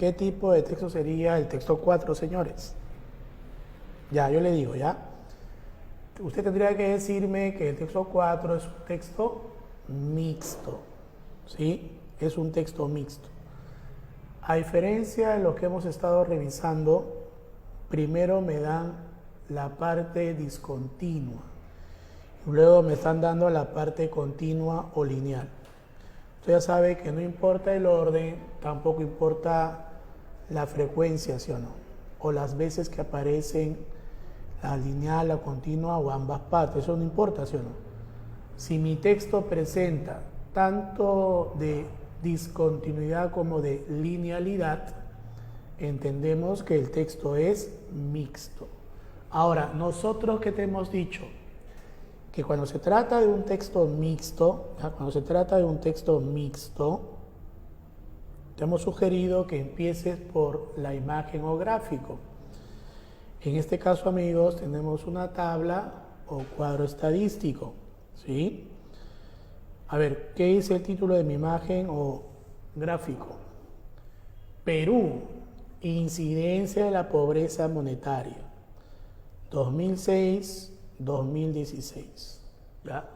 ¿Qué tipo de texto sería el texto 4, señores? Ya, yo le digo, ya. Usted tendría que decirme que el texto 4 es un texto mixto, ¿sí? Es un texto mixto. A diferencia de lo que hemos estado revisando, primero me dan la parte discontinua, luego me están dando la parte continua o lineal. Usted ya sabe que no importa el orden, tampoco importa la frecuencia, ¿sí o no? O las veces que aparecen la lineal, la continua o ambas partes, eso no importa, ¿sí o no? Si mi texto presenta tanto de discontinuidad como de linealidad, entendemos que el texto es mixto. Ahora, nosotros que te hemos dicho que cuando se trata de un texto mixto, te hemos sugerido que empieces por la imagen o gráfico. En este caso, amigos, tenemos una tabla o cuadro estadístico, ¿sí? A ver, ¿qué es el título de mi imagen o gráfico? Perú, incidencia de la pobreza monetaria, 2006-2016. ¿Ya?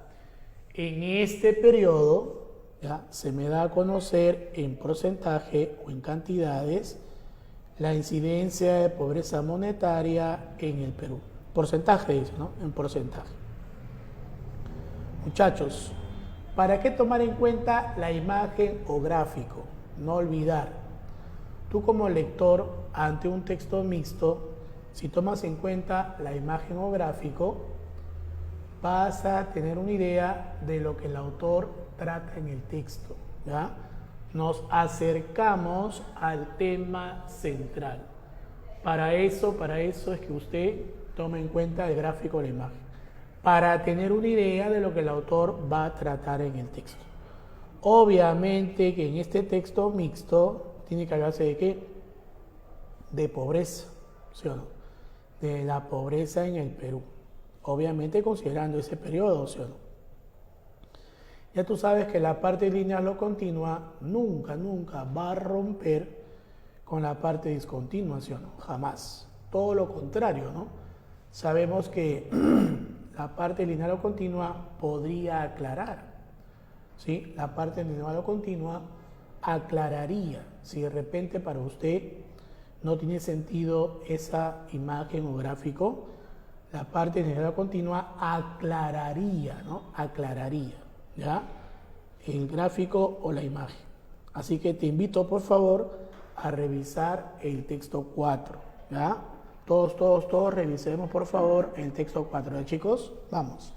En este periodo, ¿ya?, se me da a conocer en porcentaje o en cantidades la incidencia de pobreza monetaria en el Perú. Porcentaje dice, ¿no? En porcentaje. Muchachos, ¿para qué tomar en cuenta la imagen o gráfico? No olvidar, tú como lector ante un texto mixto, si tomas en cuenta la imagen o gráfico, vas a tener una idea de lo que el autor trata en el texto, ¿ya? Nos acercamos al tema central. Para eso es que usted tome en cuenta el gráfico o la imagen, para tener una idea de lo que el autor va a tratar en el texto. Obviamente que en este texto mixto tiene que hablarse de qué? De pobreza, ¿sí o no? De la pobreza en el Perú. Obviamente considerando ese periodo, ¿sí o no? Ya tú sabes que la parte lineal o continua nunca va a romper con la parte discontinua, ¿sí o no? Jamás. Todo lo contrario, ¿no? Sabemos que la parte lineal o continua podría aclarar, ¿sí? La parte lineal o continua aclararía. Si de repente para usted no tiene sentido esa imagen o gráfico, la parte lineal o continua aclararía, ¿no? Aclararía, ¿ya? El gráfico o la imagen. Así que te invito, por favor, a revisar el texto 4, ¿ya? Todos revisemos, por favor, el texto 4, ¿ya, chicos? Vamos.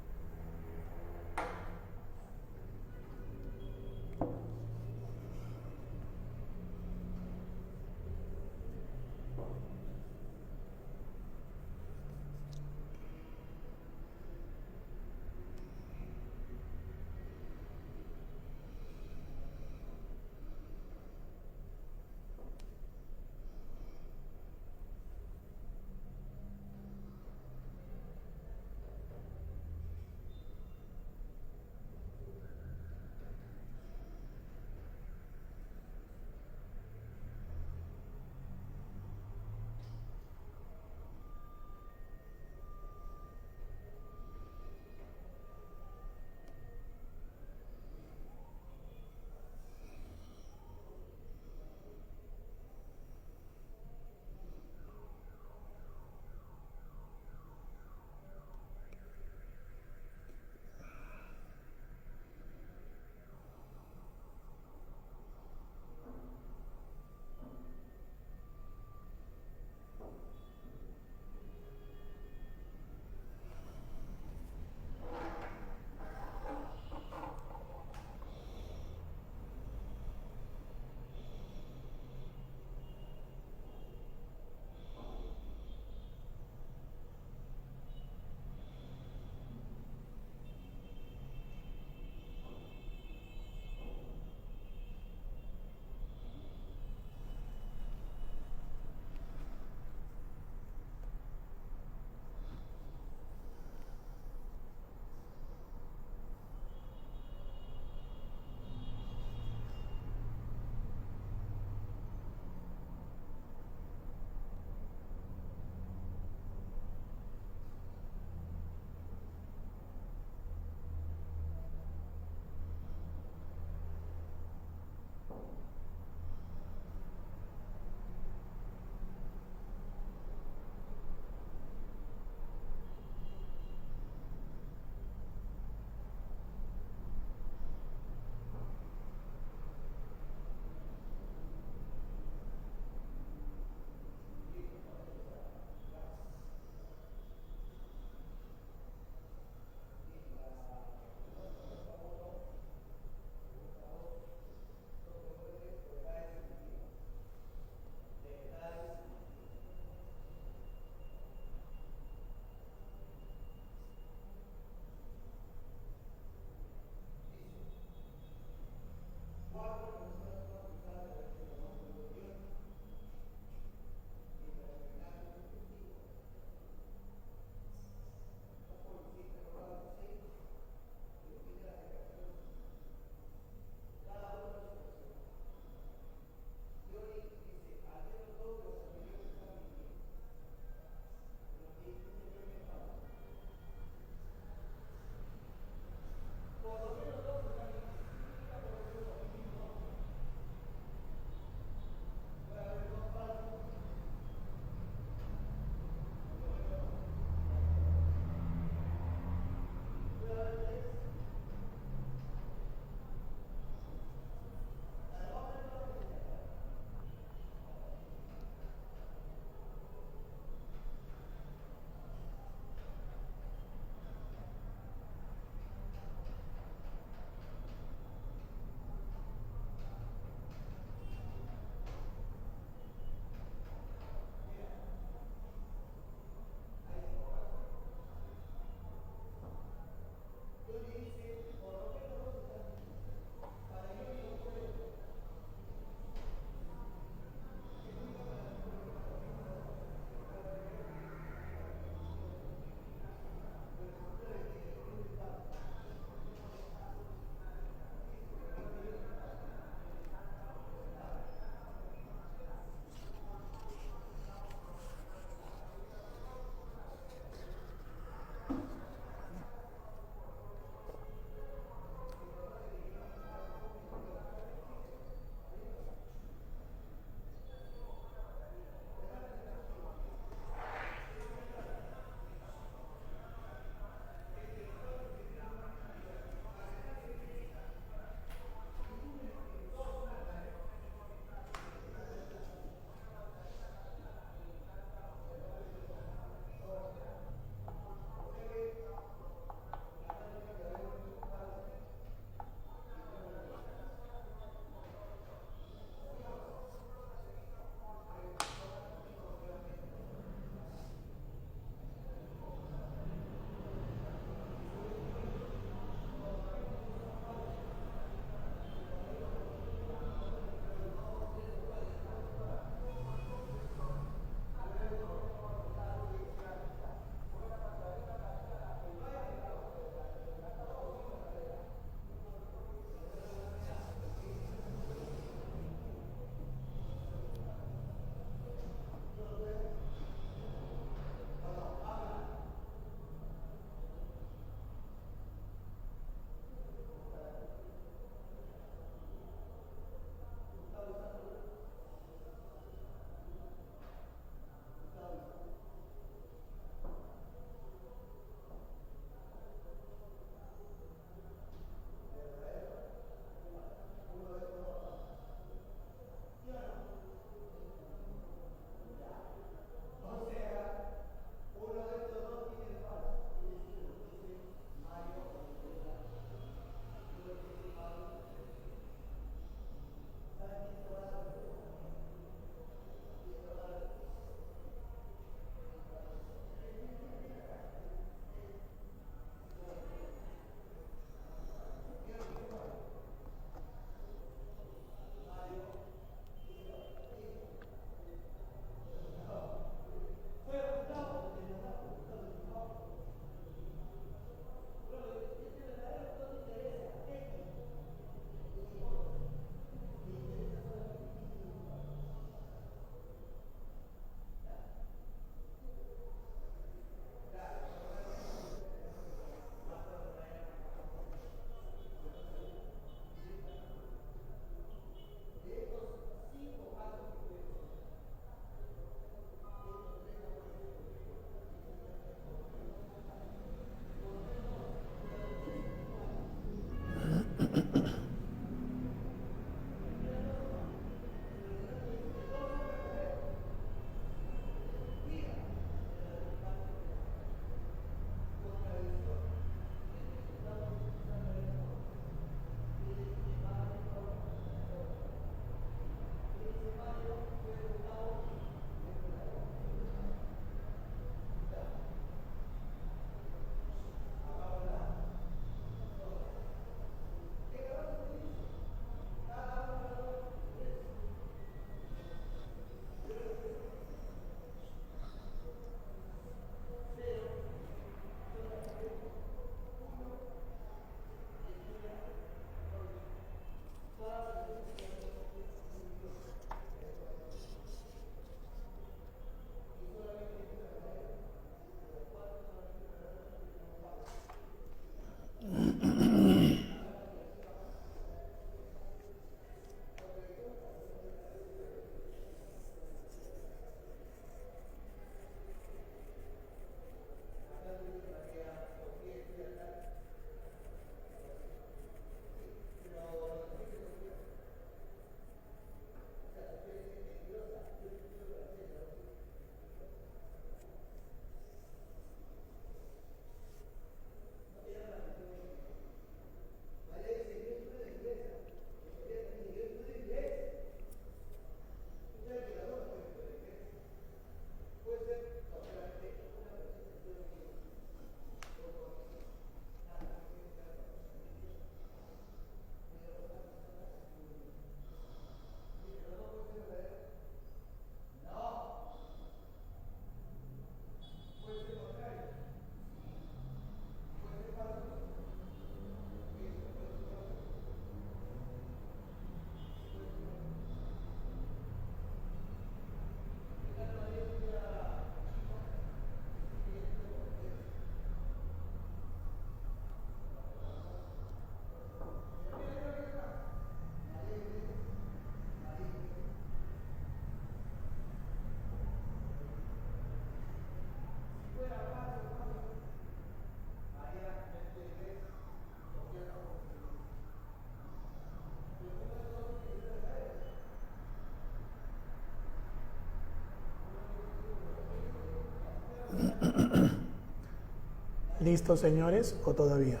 ¿Listos, señores, o todavía?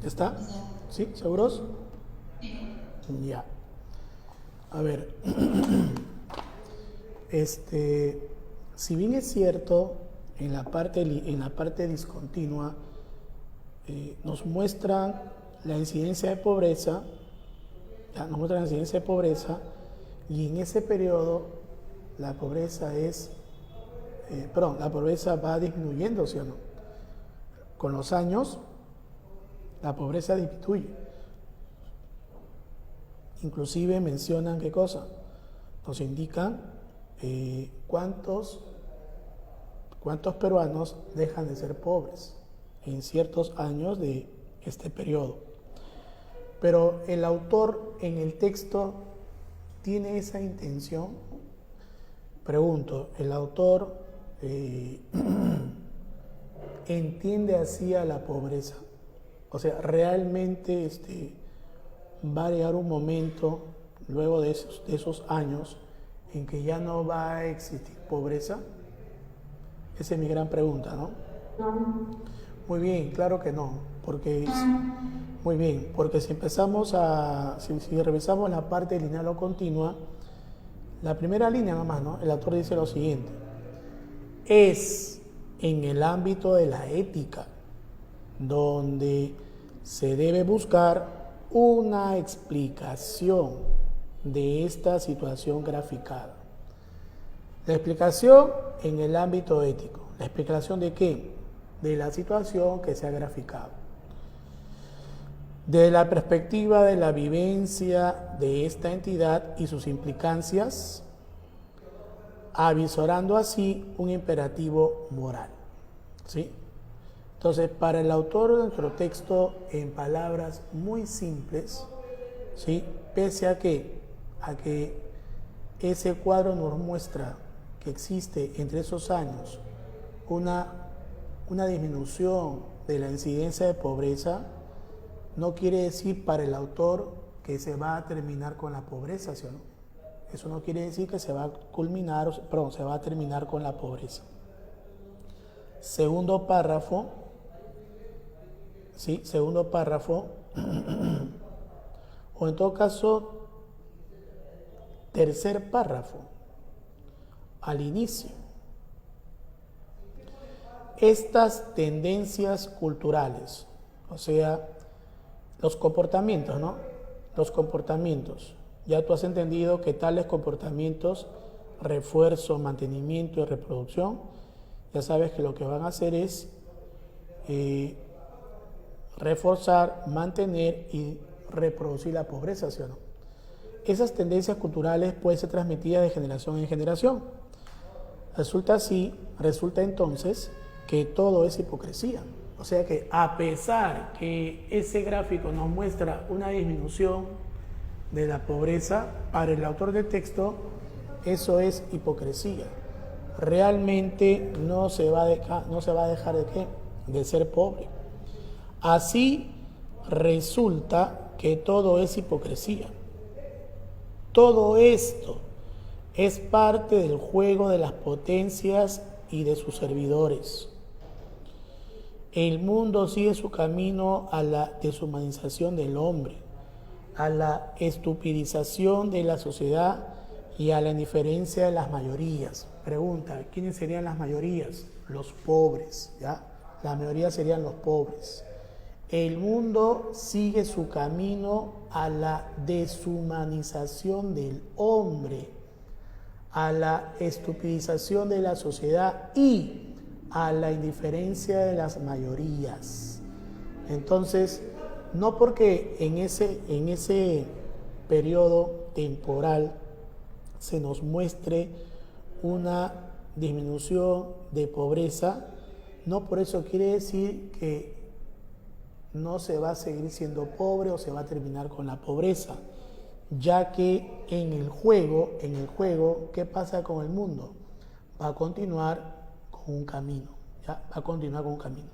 ¿Ya está? ¿Sí? ¿Seguros? Ya. A ver. Si bien es cierto, en la parte discontinua nos muestran la incidencia de pobreza, y en ese periodo la pobreza la pobreza va disminuyendo, ¿sí o no? Con los años, la pobreza disminuye. Inclusive mencionan qué cosa, nos indican cuántos peruanos dejan de ser pobres en ciertos años de este periodo. Pero el autor en el texto tiene esa intención. Pregunto, ¿el autor entiende así a la pobreza? O sea, ¿realmente va a llegar un momento, luego de esos años, en que ya no va a existir pobreza? Esa es mi gran pregunta, ¿no? No. Muy bien, claro que no, porque si empezamos si revisamos la parte lineal o continua, la primera línea nomás, ¿no? El autor dice lo siguiente: es en el ámbito de la ética donde se debe buscar una explicación de esta situación graficada. La explicación en el ámbito ético. ¿La explicación de qué? De la situación que se ha graficado. De la perspectiva de la vivencia de esta entidad y sus implicancias, avisorando así un imperativo moral. ¿Sí? Entonces, para el autor de nuestro texto, en palabras muy simples, ¿sí? Pese a que ese cuadro nos muestra que existe entre esos años una disminución de la incidencia de pobreza, no quiere decir para el autor que se va a terminar con la pobreza, ¿sí o no? Eso no quiere decir que se va a terminar con la pobreza. Segundo párrafo, ¿sí? Segundo párrafo, o en todo caso, tercer párrafo, al inicio. Estas tendencias culturales, o sea, los comportamientos, ¿no? Los comportamientos. Ya tú has entendido que tales comportamientos, refuerzo, mantenimiento y reproducción, ya sabes que lo que van a hacer es reforzar, mantener y reproducir la pobreza, ¿sí o no? Esas tendencias culturales pueden ser transmitidas de generación en generación. Resulta entonces que todo es hipocresía. O sea que a pesar que ese gráfico nos muestra una disminución de la pobreza, para el autor del texto eso es hipocresía. Realmente no se va a dejar de ser pobre. Así resulta que todo es hipocresía. Todo esto es parte del juego de las potencias y de sus servidores. El mundo sigue su camino a la deshumanización del hombre, a la estupidización de la sociedad y a la indiferencia de las mayorías. Pregunta, ¿quiénes serían las mayorías? Los pobres, ¿ya? La mayoría serían los pobres. El mundo sigue su camino a la deshumanización del hombre, a la estupidización de la sociedad y a la indiferencia de las mayorías. Entonces, no porque en ese periodo temporal se nos muestre una disminución de pobreza, no por eso quiere decir que no se va a seguir siendo pobre o se va a terminar con la pobreza, ya que en el juego, ¿qué pasa con el mundo? Va a continuar con un camino, ¿ya? Va a continuar con un camino.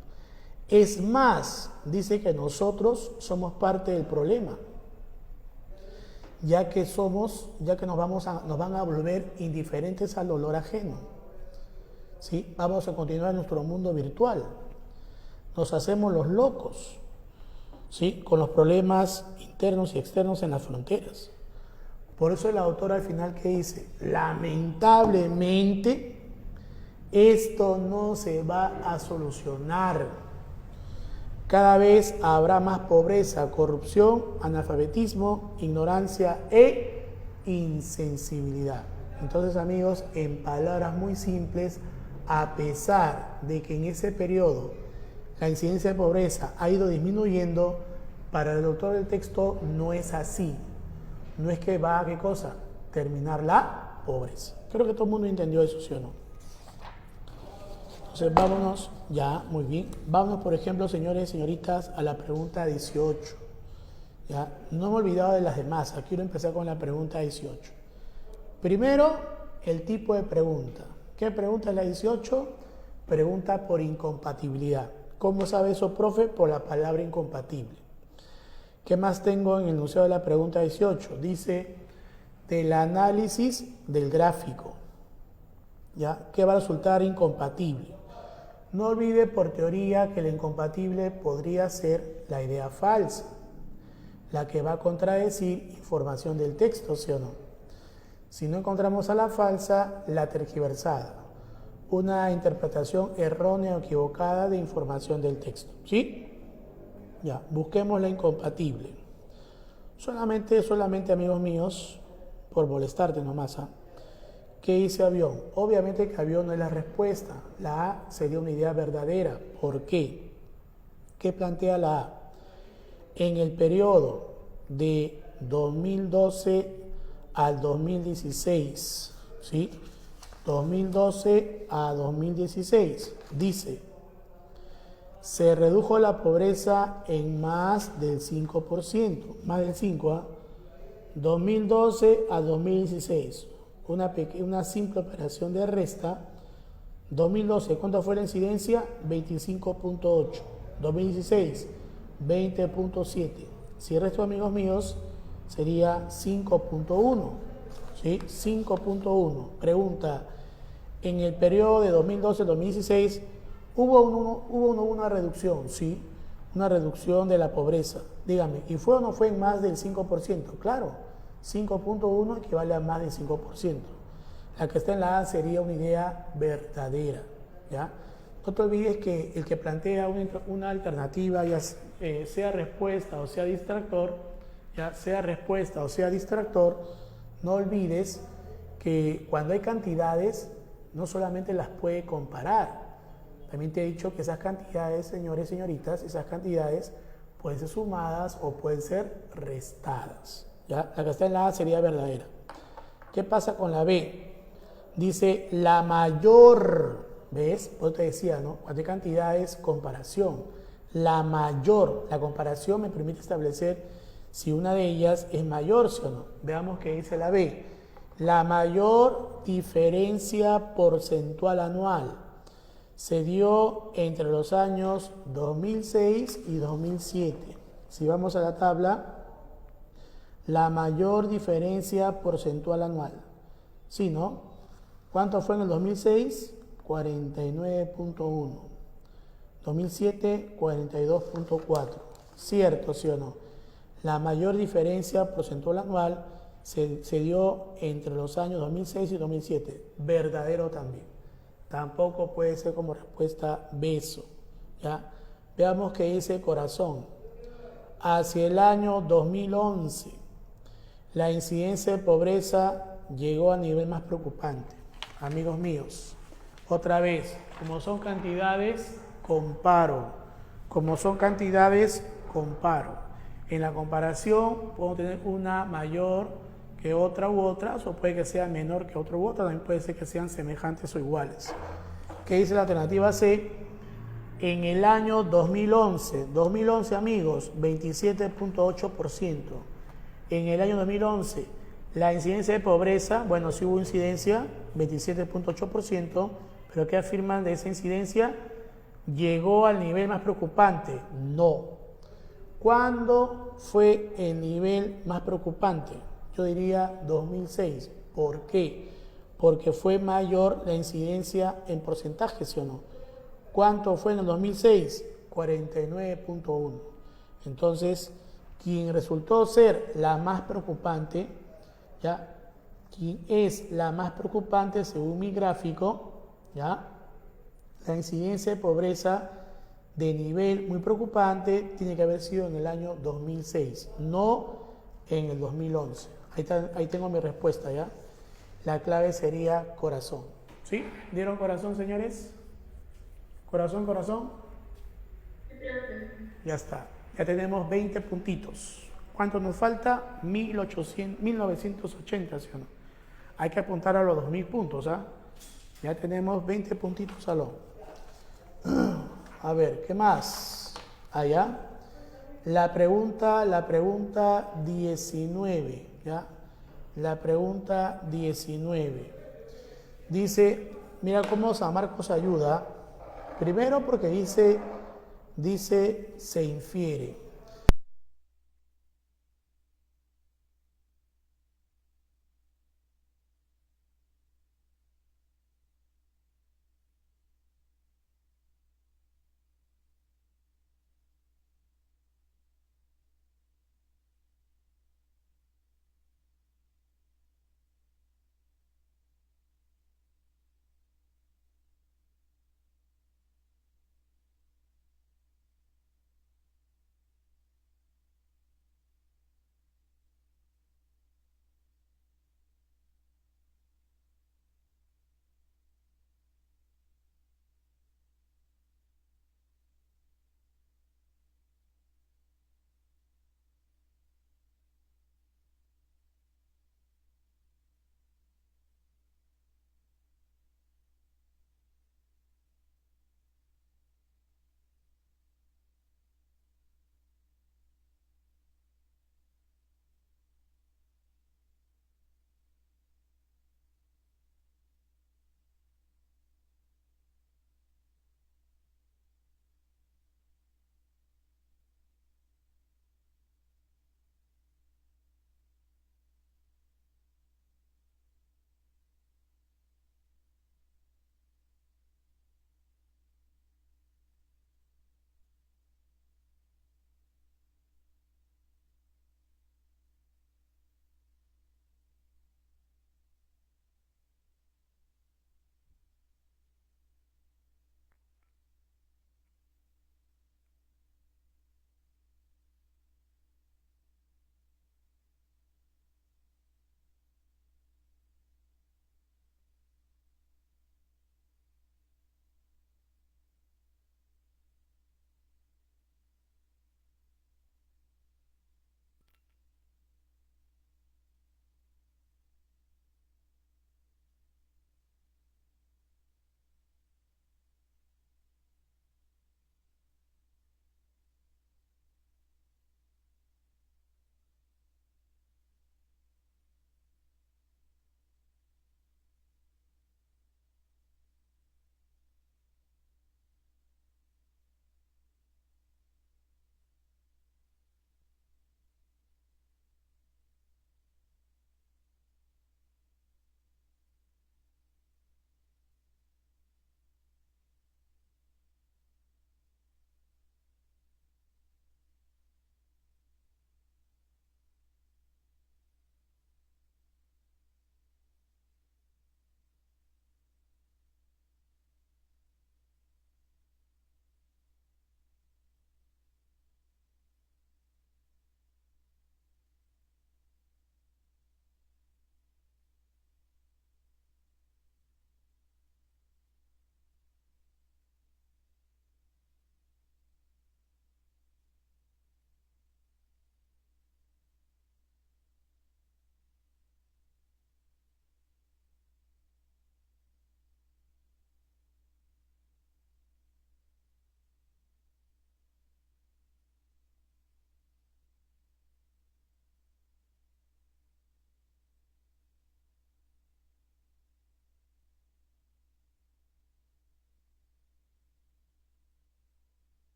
Es más, dice que nosotros somos parte del problema, ya que nos van a volver indiferentes al dolor ajeno. ¿sí? Vamos a continuar en nuestro mundo virtual. Nos hacemos los locos, ¿sí? Con los problemas internos y externos en las fronteras. Por eso el autor al final, ¿qué dice? Lamentablemente, esto no se va a solucionar. Cada vez habrá más pobreza, corrupción, analfabetismo, ignorancia e insensibilidad. Entonces, amigos, en palabras muy simples, a pesar de que en ese periodo la incidencia de pobreza ha ido disminuyendo, para el autor del texto no es así. No es que va a, ¿qué cosa? Terminar la pobreza. Creo que todo el mundo entendió eso, ¿sí o no? Entonces, vámonos, ya, muy bien. Vámonos, por ejemplo, señores y señoritas, a la pregunta 18. ¿Ya? No me he olvidado de las demás. Aquí quiero empezar con la pregunta 18. Primero, el tipo de pregunta. ¿Qué pregunta es la 18? Pregunta por incompatibilidad. ¿Cómo sabe eso, profe? Por la palabra incompatible. ¿Qué más tengo en el enunciado de la pregunta 18? Dice, del análisis del gráfico, ¿ya? ¿Qué va a resultar incompatible? No olvide por teoría que la incompatible podría ser la idea falsa, la que va a contradecir información del texto, ¿sí o no? Si no encontramos a la falsa, la tergiversada, una interpretación errónea o equivocada de información del texto, ¿sí? Ya, busquemos la incompatible. Solamente, amigos míos, por molestarte nomás, ¿ah? ¿Qué dice avión? Obviamente que avión no es la respuesta. La A sería una idea verdadera. ¿Por qué? ¿Qué plantea la A? En el periodo de 2012 al 2016, ¿sí? 2012 a 2016, dice, se redujo la pobreza en más del 5%, más del 5%, ¿ah? 2012 a 2016. Una simple operación de resta. 2012, ¿cuánto fue la incidencia? 25.8. 2016, 20.7. Si el resto, amigos míos, sería 5.1. ¿Sí? 5.1. Pregunta, en el periodo de 2012 al 2016, ¿hubo una reducción? Sí, una reducción de la pobreza. Dígame, ¿y fue o no fue en más del 5%? Claro. 5.1 equivale a más del 5%. La que está en la A sería una idea verdadera, ¿ya? No te olvides que el que plantea una alternativa, ya sea respuesta o sea distractor, no olvides que cuando hay cantidades, no solamente las puede comparar. También te he dicho que esas cantidades, señores y señoritas, esas cantidades pueden ser sumadas o pueden ser restadas. ¿Ya? La que está en la A sería verdadera. ¿Qué pasa con la B? Dice la mayor, ¿ves? Yo te decía, ¿no? Cuando hay cantidades, comparación. La mayor, la comparación me permite establecer si una de ellas es mayor, ¿sí o no? Veamos qué dice la B. La mayor diferencia porcentual anual se dio entre los años 2006 y 2007. Si vamos a la tabla, la mayor diferencia porcentual anual. ¿Sí, no? ¿Cuánto fue en el 2006? 49.1. 2007, 42.4. ¿Cierto, sí o no? La mayor diferencia porcentual anual se dio entre los años 2006 y 2007. Verdadero también. Tampoco puede ser como respuesta beso. ¿Ya? Veamos qué dice corazón. Hacia el año 2011, la incidencia de pobreza llegó a nivel más preocupante. Amigos míos, otra vez, como son cantidades, comparo. Como son cantidades, comparo. En la comparación puedo tener una mayor que otra u otras, o puede que sea menor que otra u otra, también puede ser que sean semejantes o iguales. ¿Qué dice la alternativa C? En el año 2011, amigos, 27.8%. En el año 2011, la incidencia de pobreza, bueno, sí hubo incidencia, 27.8%, pero ¿qué afirman de esa incidencia? ¿Llegó al nivel más preocupante? No. ¿Cuándo fue el nivel más preocupante? Yo diría 2006. ¿Por qué? porque fue mayor la incidencia en porcentaje, ¿sí o no? ¿Cuánto fue en el 2006? 49.1. Entonces, quien resultó ser la más preocupante, ¿ya? Quien es la más preocupante según mi gráfico, ¿ya? La incidencia de pobreza de nivel muy preocupante tiene que haber sido en el año 2006, no en el 2011. Ahí tengo mi respuesta, ¿ya? La clave sería corazón. ¿Sí? ¿Dieron corazón, señores? Corazón, corazón. Ya está. Ya tenemos 20 puntitos. ¿Cuánto nos falta? 1980, ¿sí o no? Hay que apuntar a los 2000 puntos, ¿ah? Ya tenemos 20 puntitos, salón. A ver, ¿qué más? Allá. La pregunta 19, ¿ya? La pregunta 19. Dice, mira cómo San Marcos ayuda. Primero porque dice se infiere.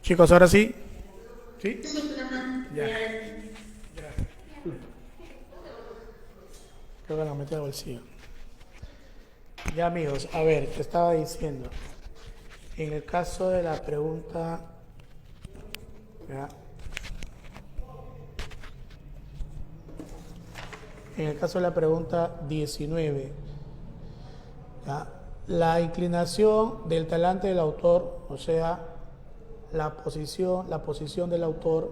Chicos, ahora sí. ¿Sí? Ya. Gracias. Creo que la metí al bolsillo. Ya, amigos, a ver, te estaba diciendo. En el caso de la pregunta, ¿ya? En el caso de la pregunta 19, ¿ya? La inclinación del talante del autor, o sea, la posición del autor,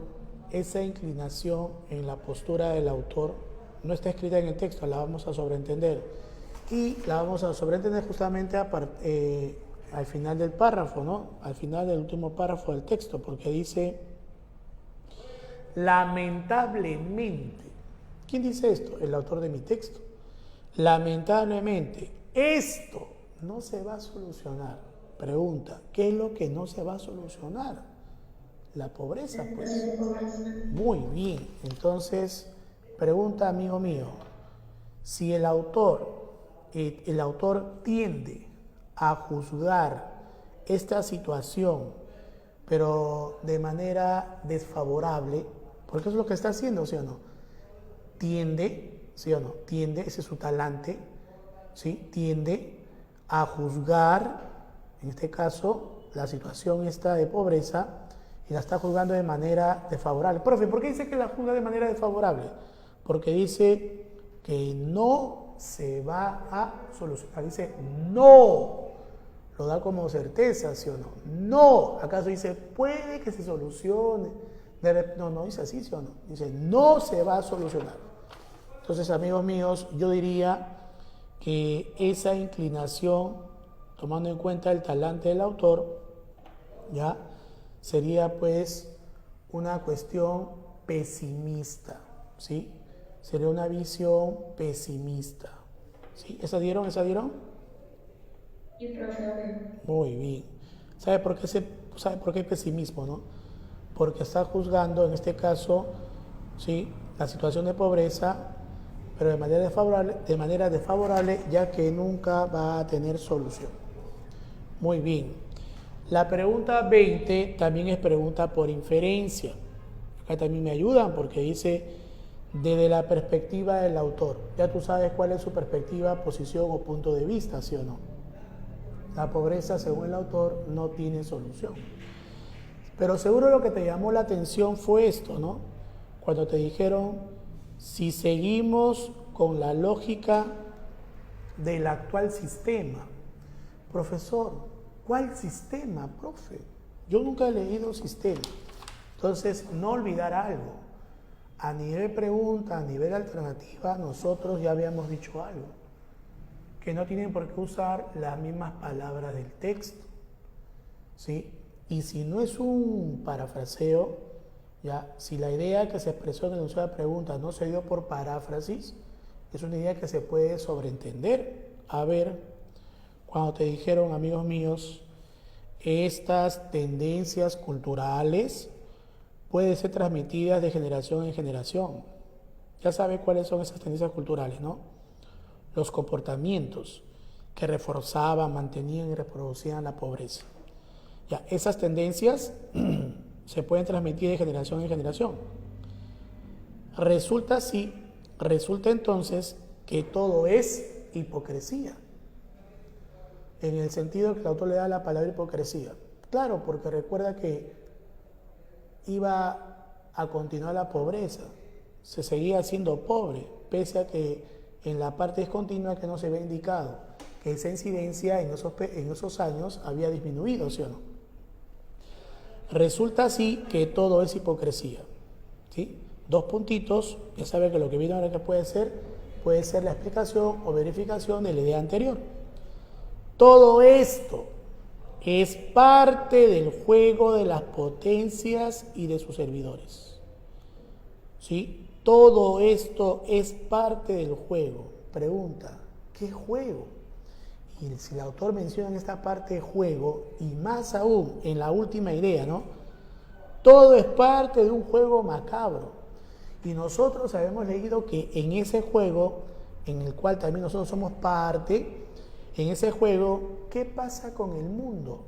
esa inclinación en la postura del autor no está escrita en el texto, la vamos a sobreentender. Y la vamos a sobreentender justamente al final del párrafo, ¿no? Al final del último párrafo del texto, porque dice, lamentablemente, ¿quién dice esto? El autor de mi texto. Lamentablemente, esto no se va a solucionar. Pregunta, ¿qué es lo que no se va a solucionar? La pobreza, pues. Muy bien. Entonces, pregunta, amigo mío, si el autor tiende a juzgar esta situación, pero de manera desfavorable, porque eso es lo que está haciendo, ¿sí o no? Tiende, ¿sí o no? Tiende, ese es su talante, ¿sí? Tiende a juzgar, en este caso, la situación esta de pobreza, y la está juzgando de manera desfavorable. Profe, ¿por qué dice que la juzga de manera desfavorable? Porque dice que no se va a solucionar. Dice no, lo da como certeza, ¿sí o no? No, ¿acaso dice puede que se solucione? No dice así, ¿sí o no? Dice no se va a solucionar. Entonces, amigos míos, yo diría que esa inclinación, tomando en cuenta el talante del autor, ya sería pues una cuestión pesimista, ¿sí? Sería una visión pesimista, ¿sí? ¿Esa dieron? Y profe. Muy bien. ¿Sabe por qué pesimismo, no? Porque está juzgando, en este caso, ¿sí?, la situación de pobreza, pero de manera desfavorable, ya que nunca va a tener solución. Muy bien. La pregunta 20 también es pregunta por inferencia. Acá también me ayudan porque dice desde la perspectiva del autor. Ya tú sabes cuál es su perspectiva, posición o punto de vista, ¿sí o no? La pobreza, según el autor, no tiene solución. Pero seguro lo que te llamó la atención fue esto, ¿no? Cuando te dijeron, si seguimos con la lógica del actual sistema. Profesor, ¿cuál sistema, profe? Yo nunca he leído sistema. Entonces, no olvidar algo. A nivel pregunta, a nivel alternativa, nosotros ya habíamos dicho algo. Que no tienen por qué usar las mismas palabras del texto, ¿sí? Y si no es un parafraseo, ya, si la idea que se expresó en el enunciado de pregunta no se dio por paráfrasis, es una idea que se puede sobreentender. A ver, cuando te dijeron, amigos míos, estas tendencias culturales pueden ser transmitidas de generación en generación. Ya sabes cuáles son esas tendencias culturales, ¿no? Los comportamientos que reforzaban, mantenían y reproducían la pobreza. Ya, esas tendencias se pueden transmitir de generación en generación. Resulta entonces que todo es hipocresía, en el sentido que el autor le da la palabra hipocresía. Claro, porque recuerda que iba a continuar la pobreza, se seguía siendo pobre, pese a que en la parte discontinua que no se ve indicado que esa incidencia en esos años había disminuido, ¿sí o no? Resulta así que todo es hipocresía, ¿sí? Dos puntitos, ya sabe que lo que viene ahora que puede ser la explicación o verificación de la idea anterior. Todo esto es parte del juego de las potencias y de sus servidores, ¿sí? Todo esto es parte del juego. Pregunta, ¿qué juego? Y si el autor menciona en esta parte de juego, y más aún en la última idea, ¿no? Todo es parte de un juego macabro. Y nosotros habíamos leído que en ese juego, en el cual también nosotros somos parte, en ese juego, ¿qué pasa con el mundo?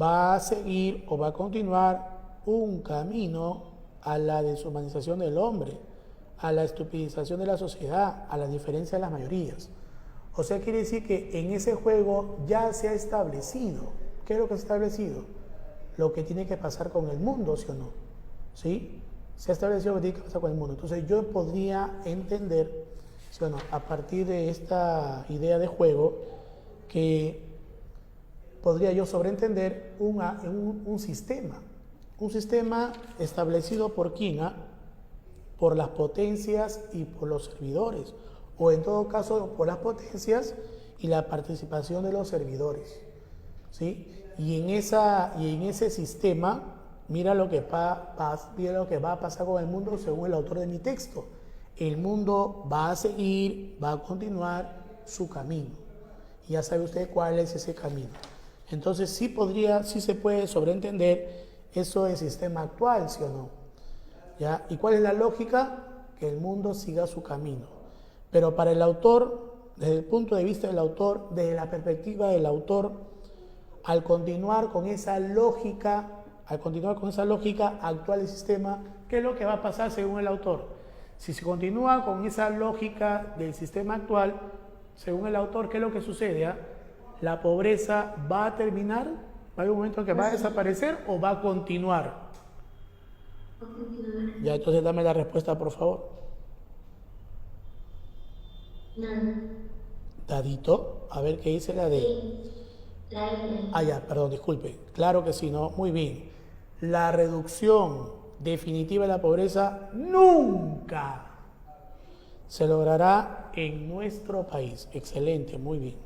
va a seguir o va a continuar un camino a la deshumanización del hombre, a la estupidización de la sociedad, a la diferencia de las mayorías. O sea, quiere decir que en ese juego ya se ha establecido. ¿Qué es lo que se ha establecido? Lo que tiene que pasar con el mundo, ¿sí o no? ¿Sí? Se ha establecido lo que tiene que pasar con el mundo. Entonces yo podría entender, ¿sí o no?, a partir de esta idea de juego, que podría yo sobreentender un sistema establecido por quién, por las potencias y por los servidores, o en todo caso por las potencias y la participación de los servidores, ¿sí? Y en ese sistema, mira lo que va a pasar con el mundo según el autor de mi texto. El mundo va a seguir, va a continuar su camino. Y ya sabe usted cuál es ese camino. Entonces sí se puede sobreentender eso del sistema actual, ¿sí o no? ¿Ya? ¿Y cuál es la lógica? Que el mundo siga su camino. Pero para el autor, desde el punto de vista del autor, desde la perspectiva del autor, al continuar con esa lógica actual del sistema, ¿qué es lo que va a pasar según el autor? Si se continúa con esa lógica del sistema actual, según el autor, ¿qué es lo que sucede? La pobreza va a terminar, va a haber un momento en que va a desaparecer o va a continuar. Ya, entonces dame la respuesta, por favor. Nada. Dadito, a ver qué dice la D. Sí. La ya, perdón, disculpe. Claro que sí, ¿no? Muy bien. La reducción definitiva de la pobreza nunca se logrará en nuestro país. Excelente, muy bien.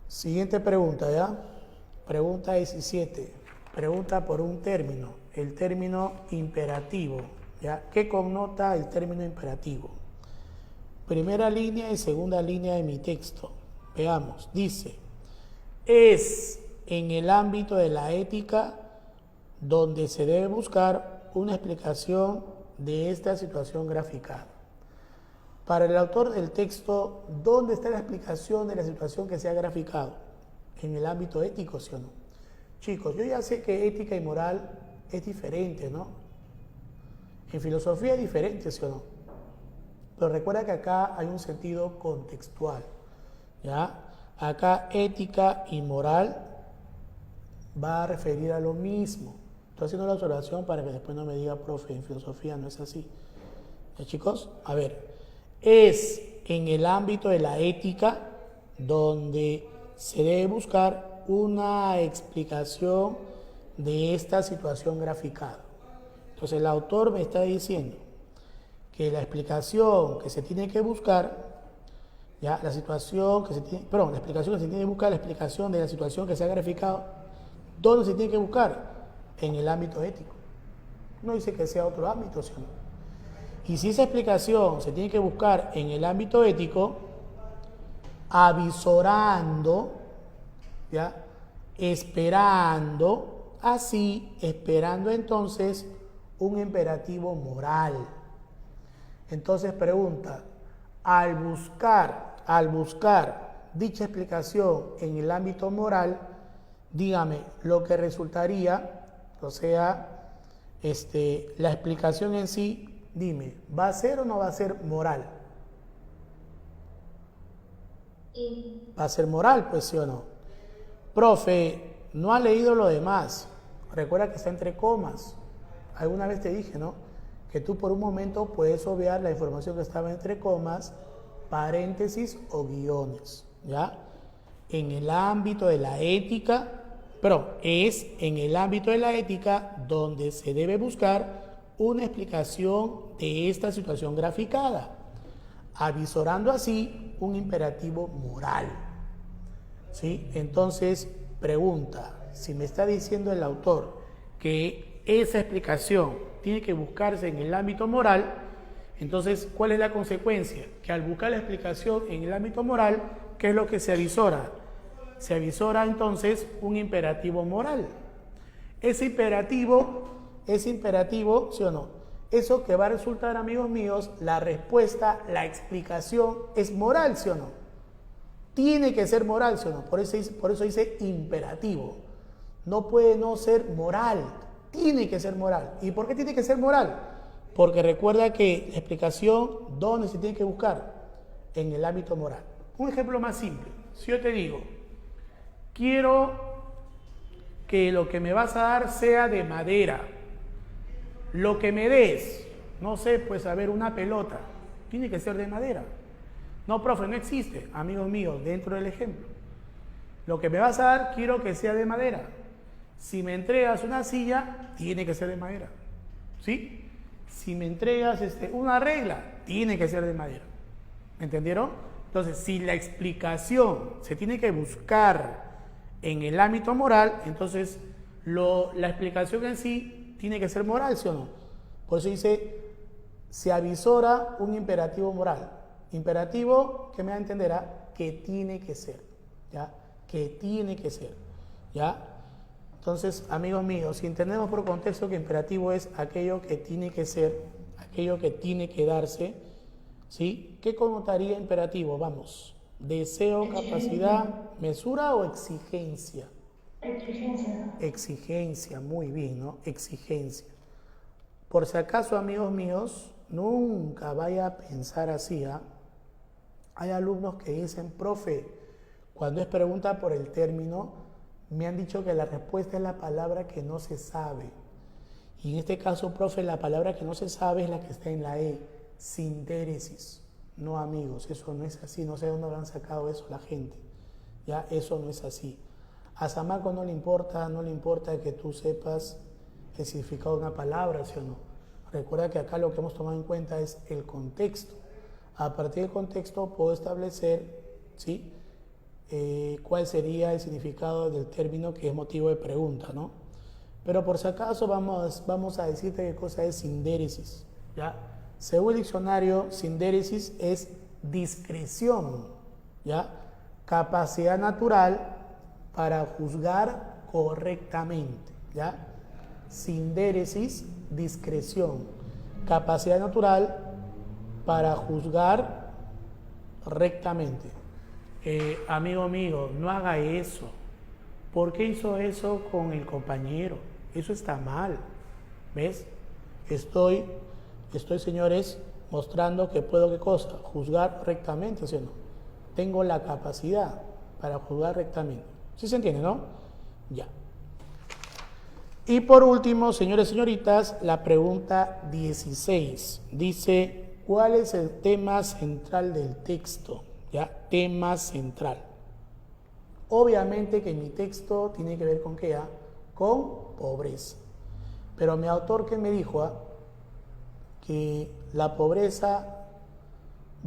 Siguiente pregunta, ¿ya? Pregunta 17. Pregunta por un término, el término imperativo, ¿ya? ¿Qué connota el término imperativo? Primera línea y segunda línea de mi texto. Veamos, dice, es en el ámbito de la ética donde se debe buscar una explicación de esta situación graficada. Para el autor del texto, ¿dónde está la explicación de la situación que se ha graficado? En el ámbito ético, ¿sí o no? Chicos, yo ya sé que ética y moral es diferente, ¿no? En filosofía es diferente, ¿sí o no? Pero recuerda que acá hay un sentido contextual, ¿ya? Acá ética y moral va a referir a lo mismo. Estoy haciendo la observación para que después no me diga, profe, en filosofía no es así. ¿Ya, chicos? A ver, es en el ámbito de la ética donde se debe buscar una explicación de esta situación graficada. Entonces el autor me está diciendo que la explicación que se tiene que buscar, ya, la explicación que se tiene que buscar, la explicación de la situación que se ha graficado, ¿dónde se tiene que buscar? En el ámbito ético. No dice que sea otro ámbito, ¿sí o no? Y si esa explicación se tiene que buscar en el ámbito ético, avisorando, ¿ya? Esperando entonces un imperativo moral. Entonces pregunta, al buscar dicha explicación en el ámbito moral, dígame lo que resultaría, o sea, la explicación en sí, dime, ¿va a ser o no va a ser moral? Sí. Va a ser moral, pues, ¿sí o no? Profe, no ha leído lo demás. Recuerda que está entre comas. Alguna vez te dije, ¿no?, que tú por un momento puedes obviar la información que estaba entre comas, paréntesis o guiones, ¿ya? En el ámbito de la ética, es en el ámbito de la ética donde se debe buscar una explicación de esta situación graficada, avisorando así un imperativo moral, ¿sí? Entonces, pregunta, si me está diciendo el autor que esa explicación tiene que buscarse en el ámbito moral, entonces, ¿cuál es la consecuencia? Que al buscar la explicación en el ámbito moral, ¿qué es lo que se avisora? Se avisora entonces un imperativo moral. Ese imperativo, ¿sí o no? Eso que va a resultar, amigos míos, la respuesta, la explicación es moral, ¿sí o no? Tiene que ser moral, ¿sí o no? Por eso dice imperativo. No puede no ser moral. Tiene que ser moral. ¿Y por qué tiene que ser moral? Porque recuerda que la explicación, ¿dónde se tiene que buscar? En el ámbito moral. Un ejemplo más simple. Si yo te digo, quiero que lo que me vas a dar sea de madera. Lo que me des, no sé, pues a ver, una pelota, tiene que ser de madera. No, profe, no existe, amigos míos, dentro del ejemplo. Lo que me vas a dar, quiero que sea de madera. Si me entregas una silla, tiene que ser de madera. ¿Sí? Si me entregas una regla, tiene que ser de madera. ¿Me entendieron? Entonces, si la explicación se tiene que buscar en el ámbito moral, entonces la explicación en sí tiene que ser moral, ¿sí o no? Por eso dice, se avisora un imperativo moral. Imperativo, que me va a entender, que tiene que ser, ¿ya? Que tiene que ser, ¿ya? Entonces, amigos míos, si entendemos por contexto que imperativo es aquello que tiene que ser, aquello que tiene que darse, ¿sí? ¿Qué connotaría imperativo? Vamos, deseo, capacidad, mesura o exigencia. Exigencia. Exigencia, muy bien, ¿no? Exigencia. Por si acaso, amigos míos, nunca vaya a pensar así, ¿ah? Hay alumnos que dicen, profe, cuando es pregunta por el término, me han dicho que la respuesta es la palabra que no se sabe. Y en este caso, profe, la palabra que no se sabe es la que está en la E, sindéresis. No, amigos, eso no es así. No sé de dónde habrán sacado eso la gente. Ya, eso no es así. A Samaco no le importa que tú sepas el significado de una palabra, ¿sí o no? Recuerda que acá lo que hemos tomado en cuenta es el contexto. A partir del contexto puedo establecer, ¿sí?, cuál sería el significado del término que es motivo de pregunta, ¿no? Pero por si acaso vamos a decirte qué cosa es sindéresis, ¿ya? Según el diccionario, sindéresis es discreción, ¿ya? Capacidad natural para juzgar correctamente, ¿ya? Sindéresis, discreción, capacidad natural para juzgar rectamente. Amigo mío, no haga eso. ¿Por qué hizo eso con el compañero? Eso está mal. ¿Ves? Estoy, señores, mostrando que puedo, ¿qué cosa? Juzgar rectamente, ¿sí o no? Tengo la capacidad para juzgar rectamente. ¿Sí se entiende, no? Ya. Y por último, señores y señoritas, la pregunta 16. Dice, ¿cuál es el tema central del texto? ¿Ya? Tema central. Obviamente que mi texto tiene que ver con ¿qué? Con pobreza. Pero mi autor, ¿qué me dijo? Que la pobreza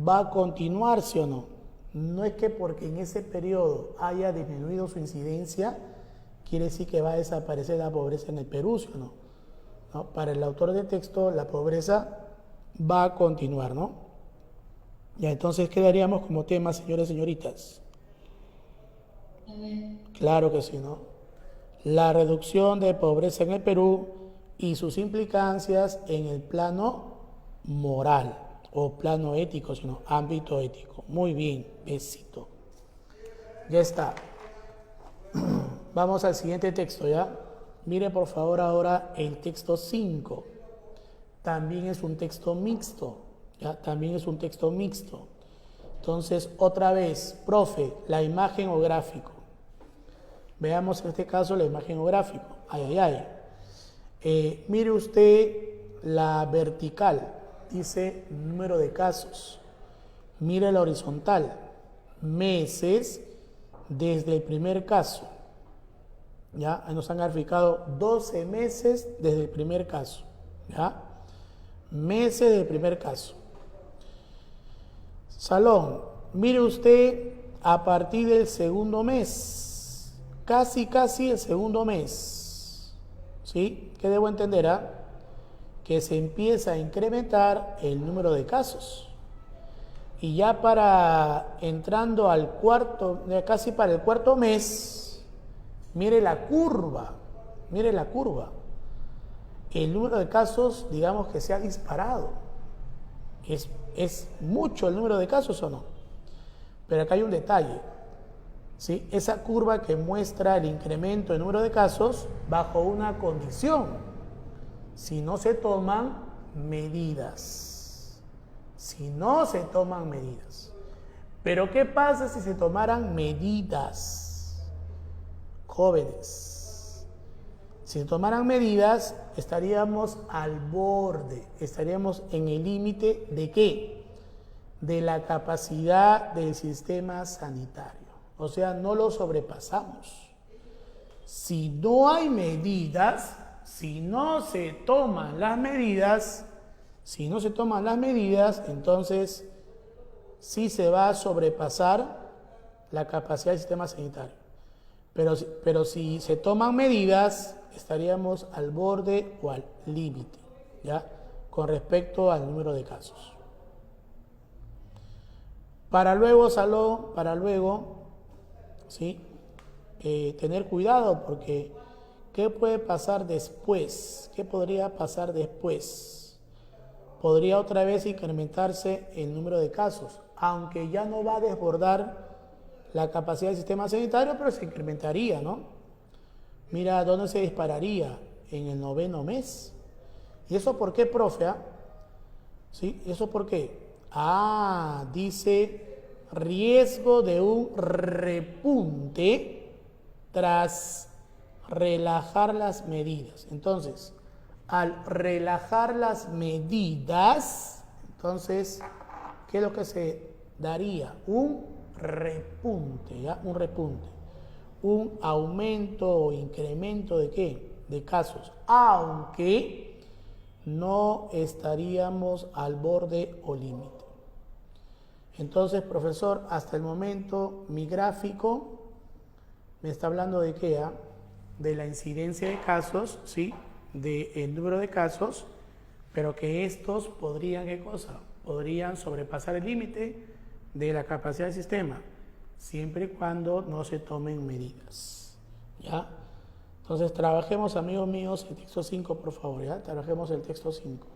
va a continuar, ¿sí o no? No es que porque en ese periodo haya disminuido su incidencia, quiere decir que va a desaparecer la pobreza en el Perú, ¿sí o no? ¿No? Para el autor del texto, la pobreza va a continuar, ¿no? Ya, entonces, ¿qué daríamos como tema, señores y señoritas? Claro que sí, ¿no? La reducción de pobreza en el Perú y sus implicancias en el plano moral o plano ético, sino ámbito ético. Muy bien, besito. Ya está. Vamos al siguiente texto, ¿ya? Mire por favor ahora el texto 5. También es un texto mixto. ¿Ya? También es un texto mixto. Entonces, otra vez, profe, la imagen o gráfico. Veamos en este caso la imagen o gráfico. Mire usted la vertical, dice número de casos. Mire la horizontal, meses desde el primer caso. ¿Ya? Ahí nos han graficado 12 meses desde el primer caso. ¿Ya? Meses del primer caso. Salón, mire usted a partir del segundo mes, casi el segundo mes, ¿sí? ¿Qué debo entender? Que se empieza a incrementar el número de casos. Y ya entrando al casi para el cuarto mes, mire la curva. El número de casos, digamos que se ha disparado. ¿Es mucho el número de casos o no? Pero acá hay un detalle. ¿sí? Esa curva que muestra el incremento en número de casos bajo una condición: si no se toman medidas. Si no se toman medidas. Pero ¿qué pasa si se tomaran medidas? Jóvenes, si se tomaran medidas, estaríamos al borde, estaríamos en el límite ¿de qué? De la capacidad del sistema sanitario. O sea, no lo sobrepasamos. Si no hay medidas, si no se toman las medidas, entonces sí se va a sobrepasar la capacidad del sistema sanitario. Pero si se toman medidas, estaríamos al borde o al límite, ¿ya? Con respecto al número de casos. Para luego, ¿sí? Tener cuidado, porque ¿qué puede pasar después? ¿Qué podría pasar después? Podría otra vez incrementarse el número de casos, aunque ya no va a desbordar la capacidad del sistema sanitario, pero se incrementaría, ¿no? Mira, ¿dónde se dispararía? En el 9º mes. ¿Y eso por qué, profe? ¿Sí? ¿Y eso por qué? Dice riesgo de un repunte tras relajar las medidas. Entonces, al relajar las medidas, entonces, ¿qué es lo que se daría? Un repunte, ¿ya? Un repunte. Un aumento o incremento ¿de qué? De casos. Aunque no estaríamos al borde o límite. Entonces, profesor, hasta el momento mi gráfico me está hablando de qué, de la incidencia de casos, ¿sí? Del número de casos, pero que estos podrían, ¿qué cosa? Podrían sobrepasar el límite de la capacidad del sistema, siempre y cuando no se tomen medidas, ¿ya? Entonces, trabajemos, amigos míos, el texto 5, por favor, ¿ya? Trabajemos el texto 5.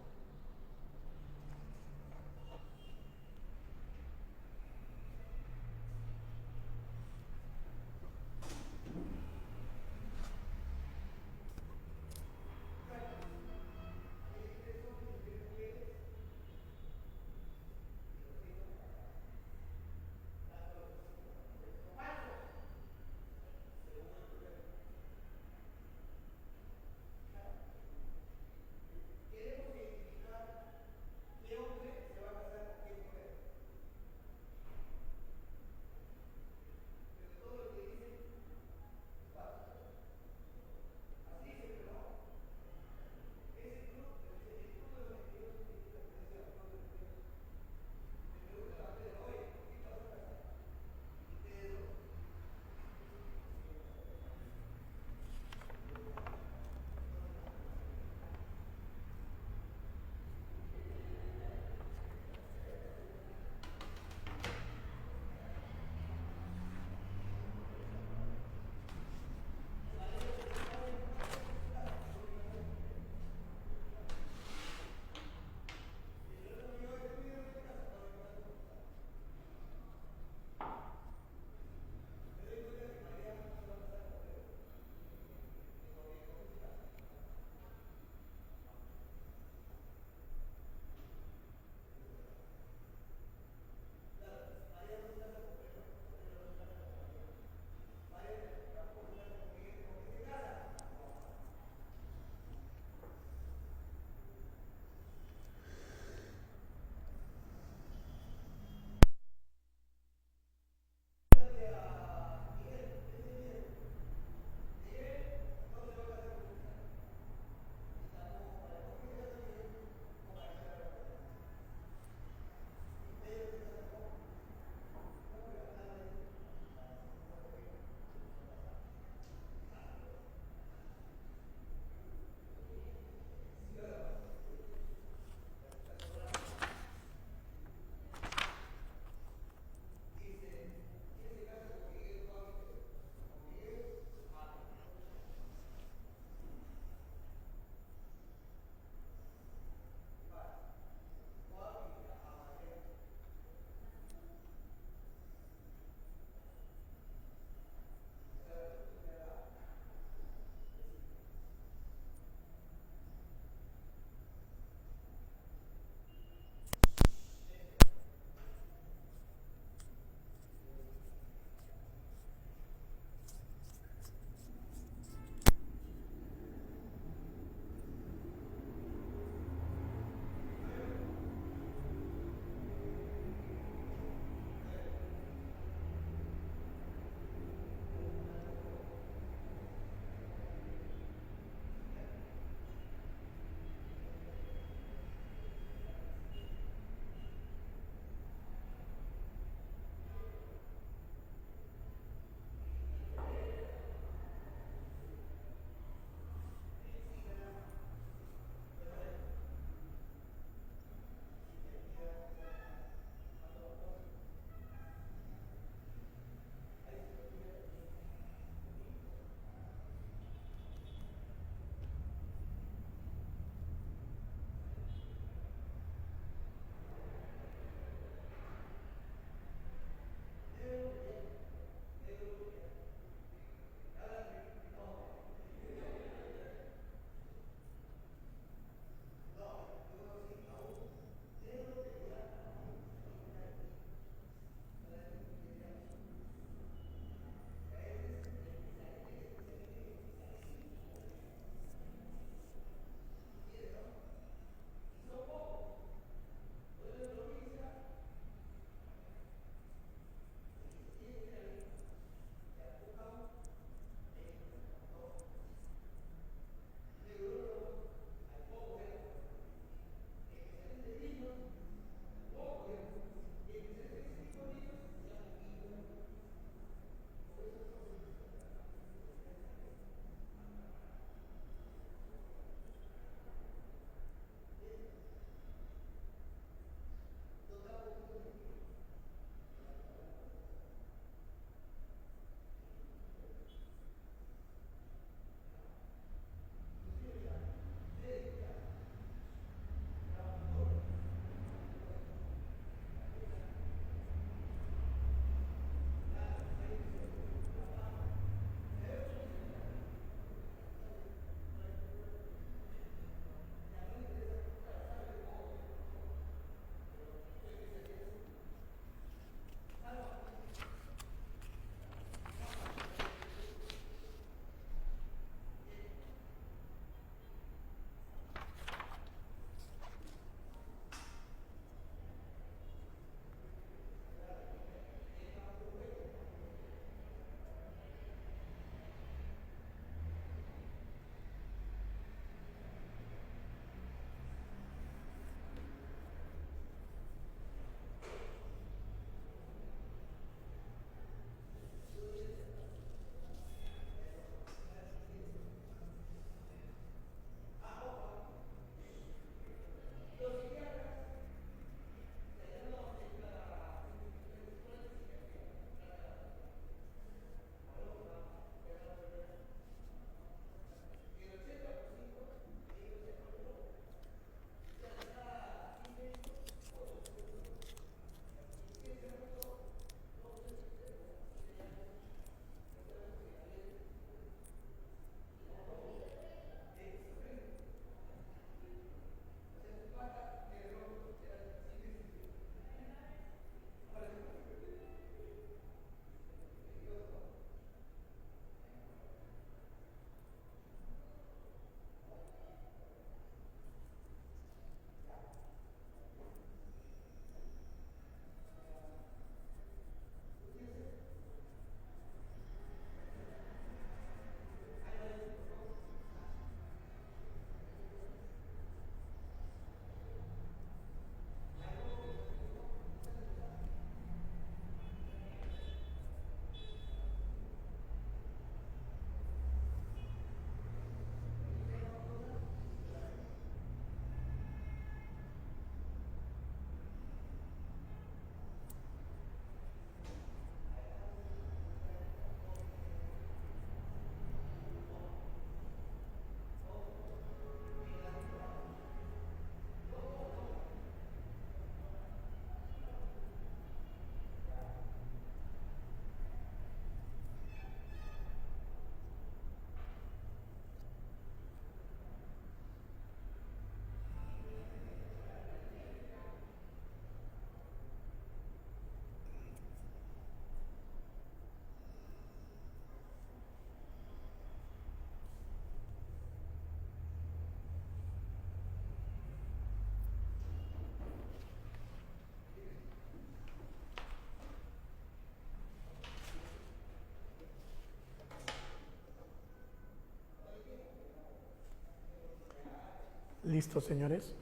¿Listo, señores?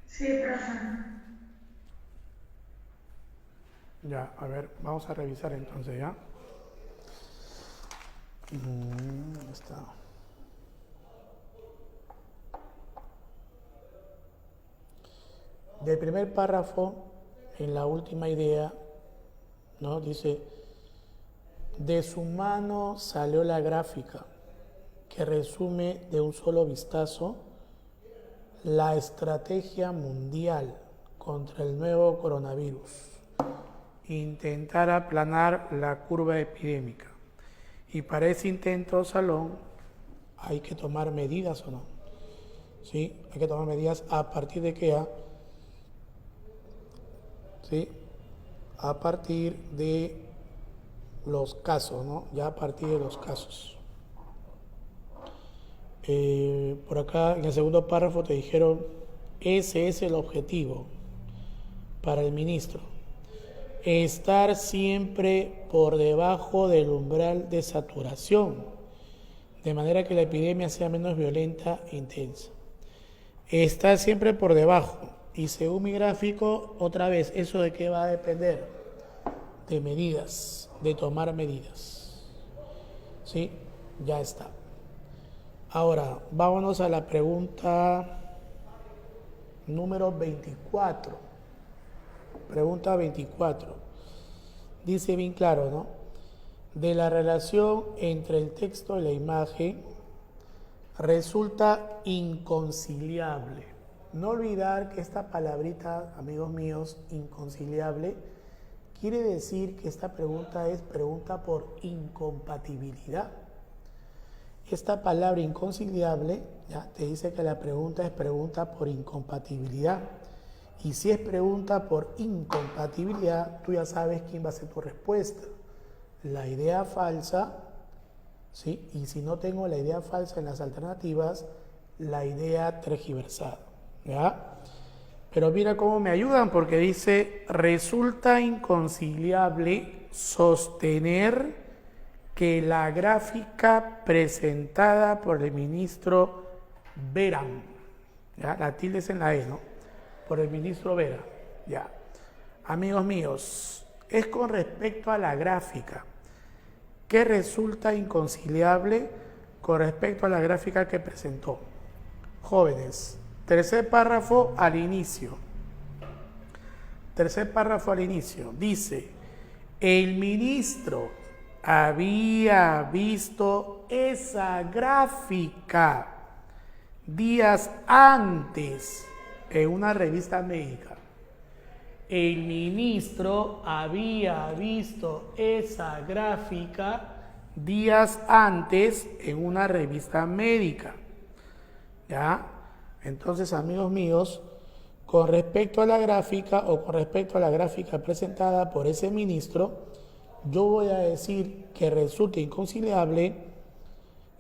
Sí, profe. Ya, a ver, vamos a revisar entonces, ¿ya? ¿Dónde está? Del primer párrafo, en la última idea, ¿no? Dice, de su mano salió la gráfica que resume de un solo vistazo la estrategia mundial contra el nuevo coronavirus. Intentar aplanar la curva epidémica. Y para ese intento, Salón, hay que tomar medidas o no. ¿Sí? Hay que tomar medidas a partir de qué, ¿sí? A partir de los casos, ¿no? Ya a partir de los casos. Por acá, en el segundo párrafo te dijeron, ese es el objetivo para el ministro. Estar siempre por debajo del umbral de saturación, de manera que la epidemia sea menos violenta e intensa. Estar siempre por debajo. Y según mi gráfico, otra vez, ¿eso de qué va a depender? De medidas, de tomar medidas. ¿Sí? Ya está. Ahora, vámonos a la pregunta número 24. Pregunta 24. Dice bien claro, ¿no? De la relación entre el texto y la imagen resulta inconciliable. No olvidar que esta palabrita, amigos míos, inconciliable, quiere decir que esta pregunta es pregunta por incompatibilidad. Esta palabra inconciliable, ya te dice que la pregunta es pregunta por incompatibilidad. Y si es pregunta por incompatibilidad, tú ya sabes quién va a ser tu respuesta. La idea falsa, ¿sí? Y si no tengo la idea falsa en las alternativas, la idea tergiversada, ¿ya? Pero mira cómo me ayudan, porque dice, resulta inconciliable sostener que la gráfica presentada por el ministro Vera, ¿ya? La tilde es en la E, ¿no? Por el ministro Vera, ya. Amigos míos, es con respecto a la gráfica que resulta inconciliable con respecto a la gráfica que presentó. Jóvenes, tercer párrafo al inicio. Tercer párrafo al inicio. Dice, el ministro había visto esa gráfica días antes en una revista médica. El ministro había visto esa gráfica días antes en una revista médica. ¿Ya? Entonces, amigos míos, con respecto a la gráfica o con respecto a la gráfica presentada por ese ministro, yo voy a decir que resulta inconciliable,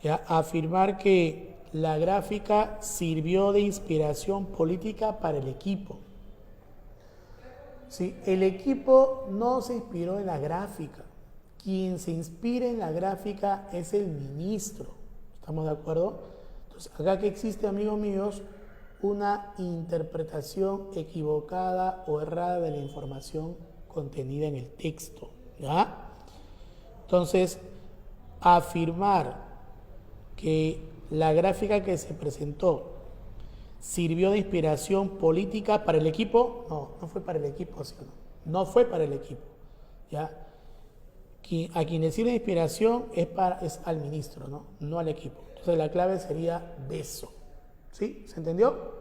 ¿ya?, afirmar que la gráfica sirvió de inspiración política para el equipo. ¿Sí? El equipo no se inspiró en la gráfica. Quien se inspira en la gráfica es el ministro. ¿Estamos de acuerdo? Entonces, acá que existe, amigos míos, una interpretación equivocada o errada de la información contenida en el texto. ¿Ya? Entonces, afirmar que la gráfica que se presentó sirvió de inspiración política para el equipo, no fue para el equipo, ¿sí o no? No fue para el equipo, ¿ya? A quien le sirve de inspiración es al ministro, no al equipo. Entonces la clave sería beso, ¿sí? ¿Se entendió?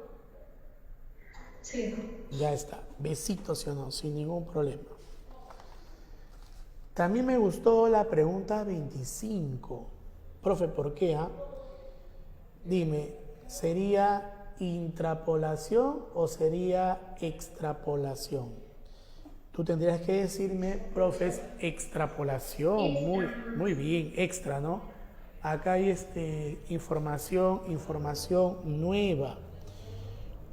Sí. Ya está, besito, ¿sí o no? Sin ningún problema. También me gustó la pregunta 25. Profe, ¿por qué? Dime, ¿sería intrapolación o sería extrapolación? Tú tendrías que decirme, profe, es extrapolación. Muy bien, extra, ¿no? Acá hay información nueva.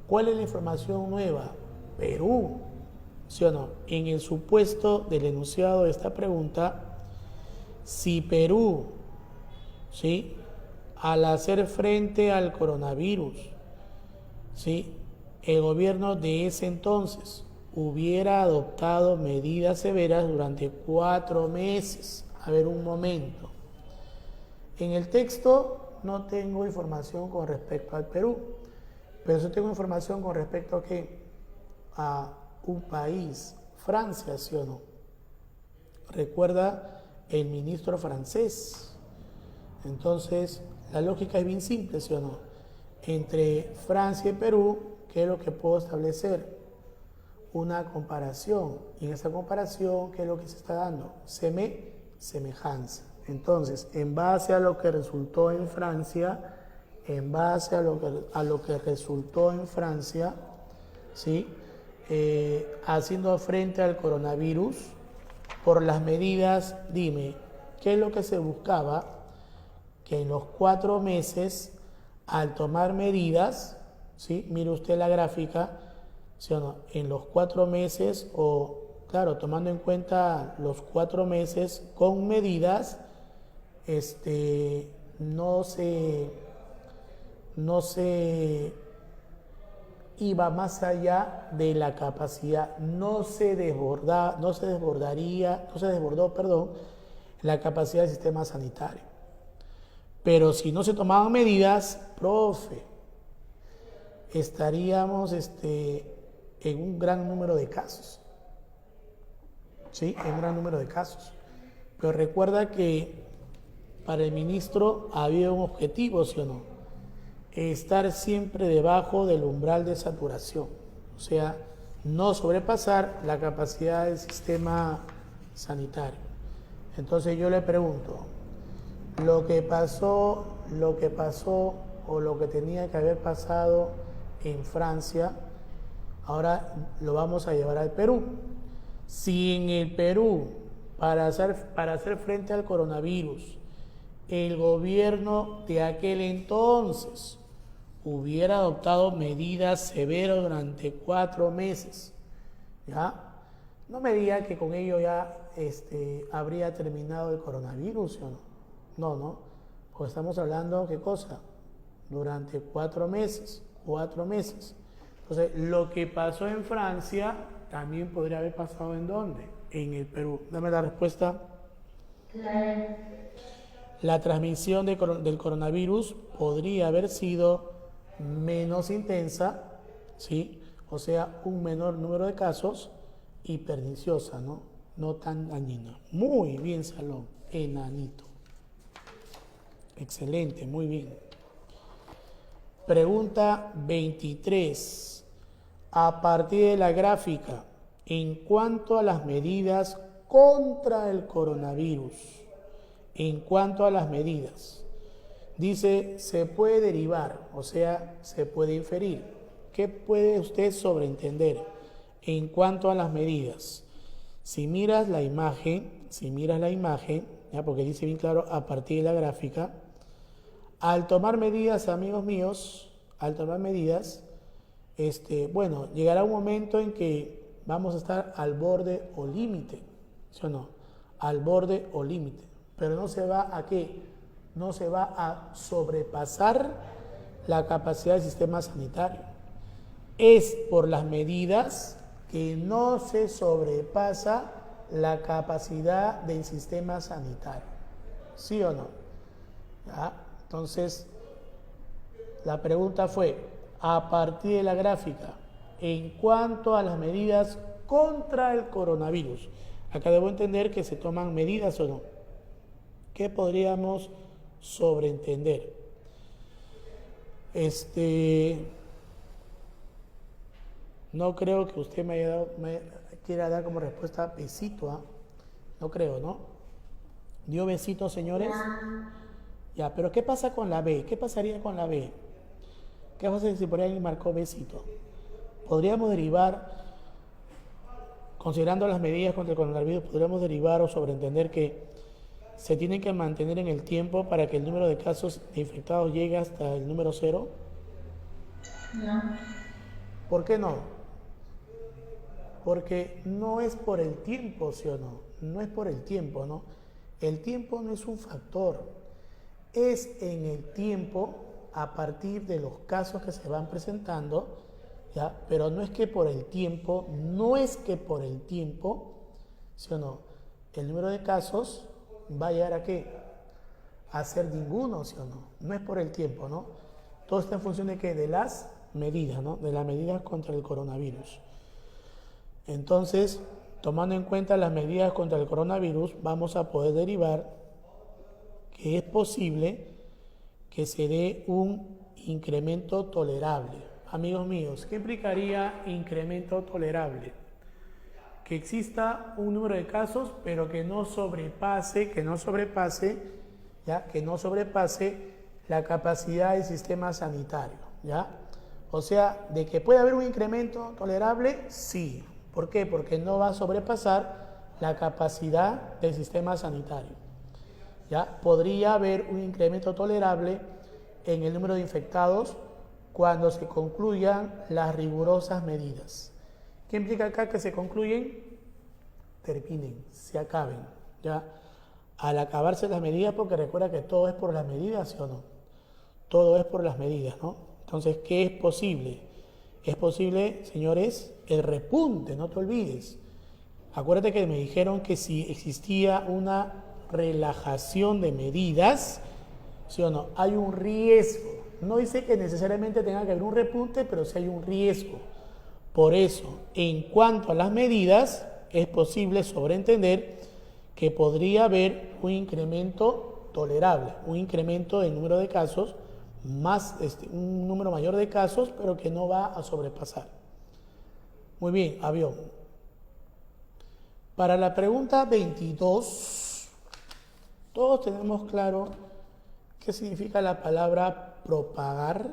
¿Cuál es la información nueva? Perú, ¿sí o no? En el supuesto del enunciado de esta pregunta, si Perú, ¿sí?, al hacer frente al coronavirus, ¿sí?, el gobierno de ese entonces hubiera adoptado medidas severas durante 4 meses. A ver, un momento. En el texto no tengo información con respecto al Perú, pero sí tengo información con respecto a qué, a un país, Francia, ¿sí o no? Recuerda el ministro francés. Entonces, la lógica es bien simple, ¿sí o no? Entre Francia y Perú, ¿qué es lo que puedo establecer? Una comparación. Y en esa comparación, ¿qué es lo que se está dando? Semejanza. Entonces, en base a lo que resultó en Francia, ¿sí?, haciendo frente al coronavirus, por las medidas, dime, ¿qué es lo que se buscaba? Que en los 4 meses, al tomar medidas, ¿sí?, mire usted la gráfica, ¿sí o no? En los 4 meses, o claro, tomando en cuenta los 4 meses con medidas, no se iba más allá de la capacidad, no se desbordó, perdón, la capacidad del sistema sanitario. Pero si no se tomaban medidas, profe, estaríamos en un gran número de casos. ¿Sí? En un gran número de casos. Pero recuerda que para el ministro había un objetivo, ¿sí o no? Estar siempre debajo del umbral de saturación. O sea, no sobrepasar la capacidad del sistema sanitario. Entonces yo le pregunto, lo que pasó o lo que tenía que haber pasado en Francia, ahora lo vamos a llevar al Perú. Si en el Perú, para hacer frente al coronavirus, el gobierno de aquel entonces hubiera adoptado medidas severas durante 4 meses, ¿ya? No me diga que con ello ya habría terminado el coronavirus, ¿o no? No, porque estamos hablando, ¿qué cosa? Durante 4 meses. Entonces, lo que pasó en Francia también podría haber pasado ¿en dónde? En el Perú. Dame la respuesta. La transmisión del coronavirus podría haber sido menos intensa, ¿sí? O sea, un menor número de casos y perniciosa, ¿no? No tan dañina. Muy bien, Salón, enanito. Excelente, muy bien. Pregunta 23. A partir de la gráfica, en cuanto a las medidas contra el coronavirus, dice, se puede derivar, o sea, se puede inferir. ¿Qué puede usted sobreentender en cuanto a las medidas? Si miras la imagen, ya, porque dice bien claro, a partir de la gráfica, al tomar medidas, amigos míos, bueno, llegará un momento en que vamos a estar al borde o límite, ¿sí o no? Al borde o límite, pero no se va a ¿qué? No se va a sobrepasar la capacidad del sistema sanitario. Es por las medidas que no se sobrepasa la capacidad del sistema sanitario, ¿sí o no? ¿Ya? Entonces, la pregunta fue, a partir de la gráfica, en cuanto a las medidas contra el coronavirus, acá debo entender que se toman medidas o no. ¿Qué podríamos sobreentender? No creo que usted me quiera dar como respuesta besito, ¿ah? No creo, ¿no? ¿Dio besito, señores? Ya, pero ¿qué pasa con la B? ¿Qué pasaría con la B? ¿Qué pasa si por ahí marcó besito? Podríamos derivar, considerando las medidas contra el coronavirus, podríamos derivar o sobreentender que se tienen que mantener en el tiempo para que el número de casos de infectados llegue hasta el número 0. No. ¿Por qué no? Porque no es por el tiempo, ¿sí o no? No es por el tiempo, ¿no? El tiempo no es un factor. es en el tiempo a partir de los casos que se van presentando, ¿ya? Pero no es que por el tiempo, ¿sí o no? El número de casos va a llegar a ¿qué? A ser ninguno, ¿sí o no? No es por el tiempo, ¿no? Todo está en función de ¿qué? De las medidas, ¿no? De las medidas contra el coronavirus. Entonces, tomando en cuenta las medidas contra el coronavirus, vamos a poder derivar que es posible que se dé un incremento tolerable. Amigos míos, ¿qué implicaría incremento tolerable? Que exista un número de casos, pero que no sobrepase la capacidad del sistema sanitario, ¿ya? O sea, de que puede haber un incremento tolerable, sí. ¿Por qué? Porque no va a sobrepasar la capacidad del sistema sanitario, ¿ya? Podría haber un incremento tolerable en el número de infectados cuando se concluyan las rigurosas medidas. ¿Qué implica acá que se concluyen? Terminen, se acaben, ¿ya? Al acabarse las medidas, porque recuerda que todo es por las medidas, ¿sí o no? Todo es por las medidas, ¿no? Entonces, ¿qué es posible? Es posible, señores, el repunte, no te olvides. Acuérdate que me dijeron que si existía una relajación de medidas, ¿sí o no? Hay un riesgo. No dice que necesariamente tenga que haber un repunte, pero sí hay un riesgo. Por eso, en cuanto a las medidas, es posible sobreentender que podría haber un incremento tolerable, un incremento del número de casos, un número mayor de casos, pero que no va a sobrepasar. Muy bien, avión. Para la pregunta 22, todos tenemos claro qué significa la palabra propagar,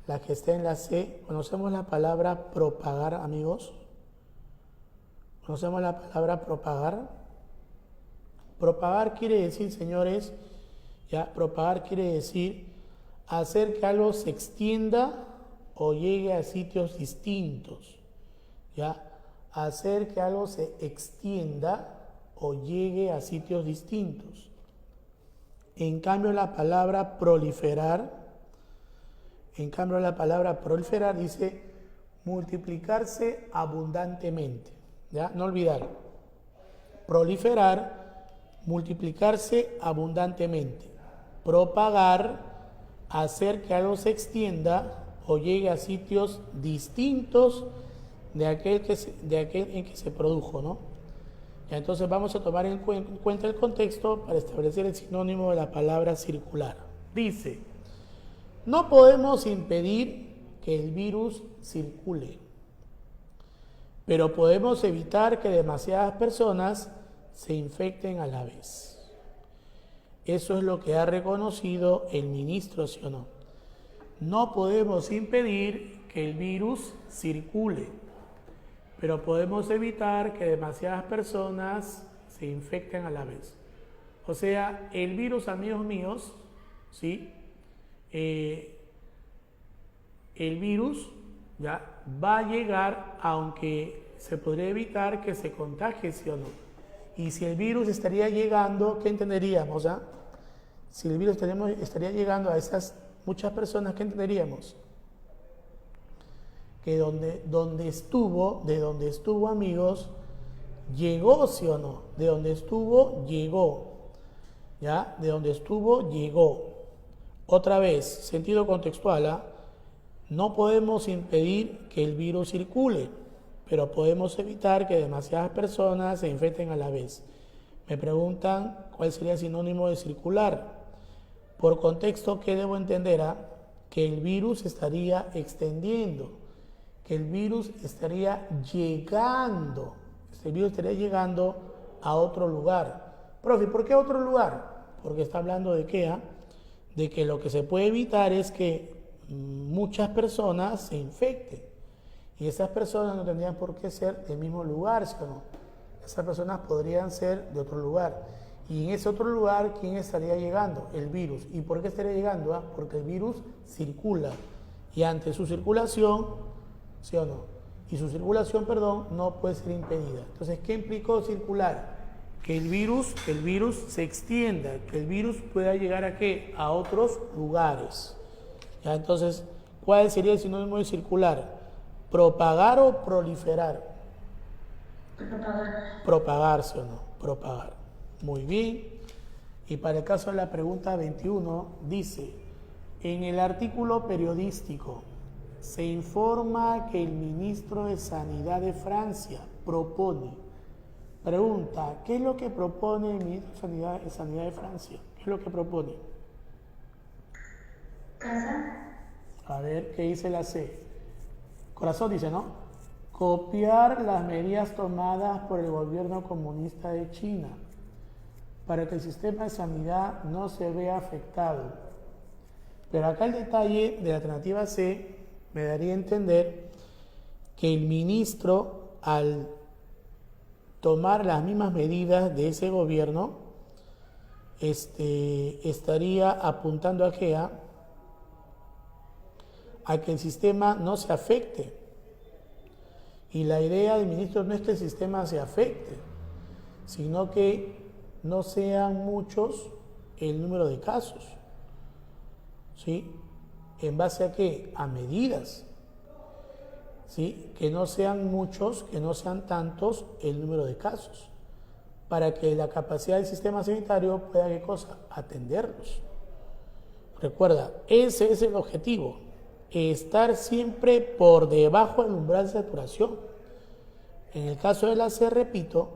la que está en la C. ¿Conocemos la palabra propagar, amigos? ¿Conocemos la palabra propagar? Propagar quiere decir, señores, ya, propagar quiere decir hacer que algo se extienda o llegue a sitios distintos, ya, hacer que algo se extienda o llegue a sitios distintos. En cambio, la palabra proliferar dice multiplicarse abundantemente, ¿ya? No olvidar. Proliferar, multiplicarse abundantemente. Propagar, hacer que algo se extienda o llegue a sitios distintos de aquel en que se produjo, ¿no? Ya, entonces vamos a tomar en cuenta el contexto para establecer el sinónimo de la palabra circular. Dice, no podemos impedir que el virus circule, pero podemos evitar que demasiadas personas se infecten a la vez. Eso es lo que ha reconocido el ministro, ¿sí o no? No podemos impedir que el virus circule, pero podemos evitar que demasiadas personas se infecten a la vez. O sea, el virus, amigos míos, ¿sí? El virus ya va a llegar, aunque se podría evitar que se contagie, ¿sí o no? Y si el virus estaría llegando, ¿qué entenderíamos? Si el virus estaría llegando a esas muchas personas, ¿qué entenderíamos? Que de donde estuvo, amigos, llegó, ¿sí o no? De donde estuvo, llegó. ¿Ya? De donde estuvo, llegó. Otra vez, sentido contextual, no podemos impedir que el virus circule, pero podemos evitar que demasiadas personas se infecten a la vez. Me preguntan cuál sería el sinónimo de circular. Por contexto, ¿qué debo entender? Que el virus estaría extendiendo, que el virus estaría llegando, a otro lugar. Profe, ¿por qué otro lugar? Porque está hablando de qué, de que lo que se puede evitar es que muchas personas se infecten. Y esas personas no tendrían por qué ser del mismo lugar, ¿sí o no? Esas personas podrían ser de otro lugar. Y en ese otro lugar, ¿quién estaría llegando? El virus. ¿Y por qué estaría llegando? Porque el virus circula. Y ante su circulación, ¿sí o no? Y su circulación, no puede ser impedida. Entonces, ¿qué implicó circular? que el virus se extienda, que el virus pueda llegar ¿a qué? A otros lugares. ¿Ya? Entonces, ¿cuál sería el sinónimo de circular? ¿Propagar o proliferar? Propagar. Propagarse o no, propagar. Muy bien. Y para el caso de la pregunta 21, dice, en el artículo periodístico se informa que el ministro de Sanidad de Francia propone. Pregunta, ¿qué es lo que propone el ministro de Sanidad de Francia? ¿Qué es lo que propone? Casa. A ver, ¿qué dice la C? Corazón dice, ¿no? Copiar las medidas tomadas por el gobierno comunista de China para que el sistema de sanidad no se vea afectado. Pero acá el detalle de la alternativa C me daría a entender que el ministro, al tomar las mismas medidas de ese gobierno, estaría apuntando a que el sistema no se afecte. Y la idea del ministro no es que el sistema se afecte, sino que no sean muchos el número de casos. ¿Sí? ¿En base a qué? A medidas. ¿Sí? Que no sean muchos, que no sean tantos el número de casos, para que la capacidad del sistema sanitario pueda, ¿qué cosa? Atenderlos. Recuerda, ese es el objetivo, estar siempre por debajo del umbral de saturación. En el caso de la C, repito,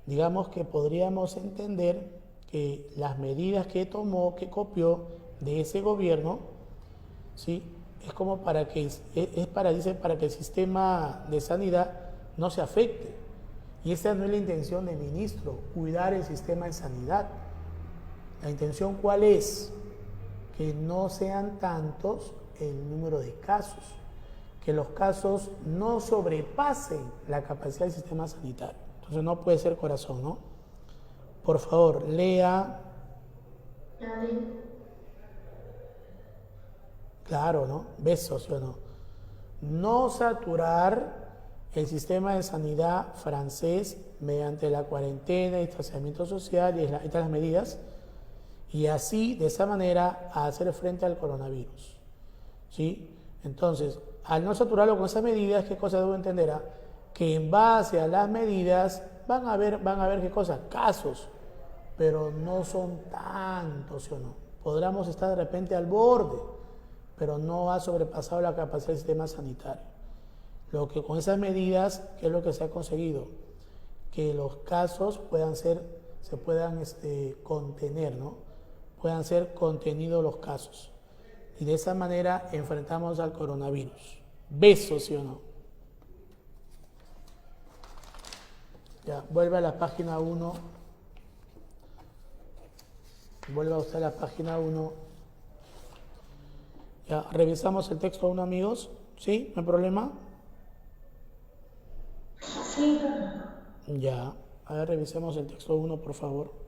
digamos que podríamos entender que las medidas que tomó, que copió de ese gobierno, ¿sí? Es como para que, dice, para que el sistema de sanidad no se afecte. Y esa no es la intención del ministro, cuidar el sistema de sanidad. La intención, ¿cuál es? Que no sean tantos el número de casos, que los casos no sobrepasen la capacidad del sistema sanitario. Entonces no puede ser corazón, ¿no? Por favor, lea. La D. Claro, ¿no? Besos, ¿sí o no? No saturar el sistema de sanidad francés mediante la cuarentena y distanciamiento social y estas medidas, y así, de esa manera, a hacer frente al coronavirus. ¿Sí? Entonces, al no saturarlo con esas medidas, ¿qué cosa debo entender? Que en base a las medidas van a haber ¿qué cosa? Casos, pero no son tantos, ¿sí o no? Podríamos estar de repente al borde, pero no ha sobrepasado la capacidad del sistema sanitario. Lo que con esas medidas, ¿qué es lo que se ha conseguido? Que los casos se puedan contener, ¿no? Puedan ser contenidos los casos. Y de esa manera enfrentamos al coronavirus. ¿Besos, sí o no? Ya, vuelve a la página 1. Vuelve a usted a la página 1. Ya, revisamos el texto 1, amigos. ¿Sí? ¿No hay problema? Sí. Ya. A ver, revisemos el texto 1, por favor.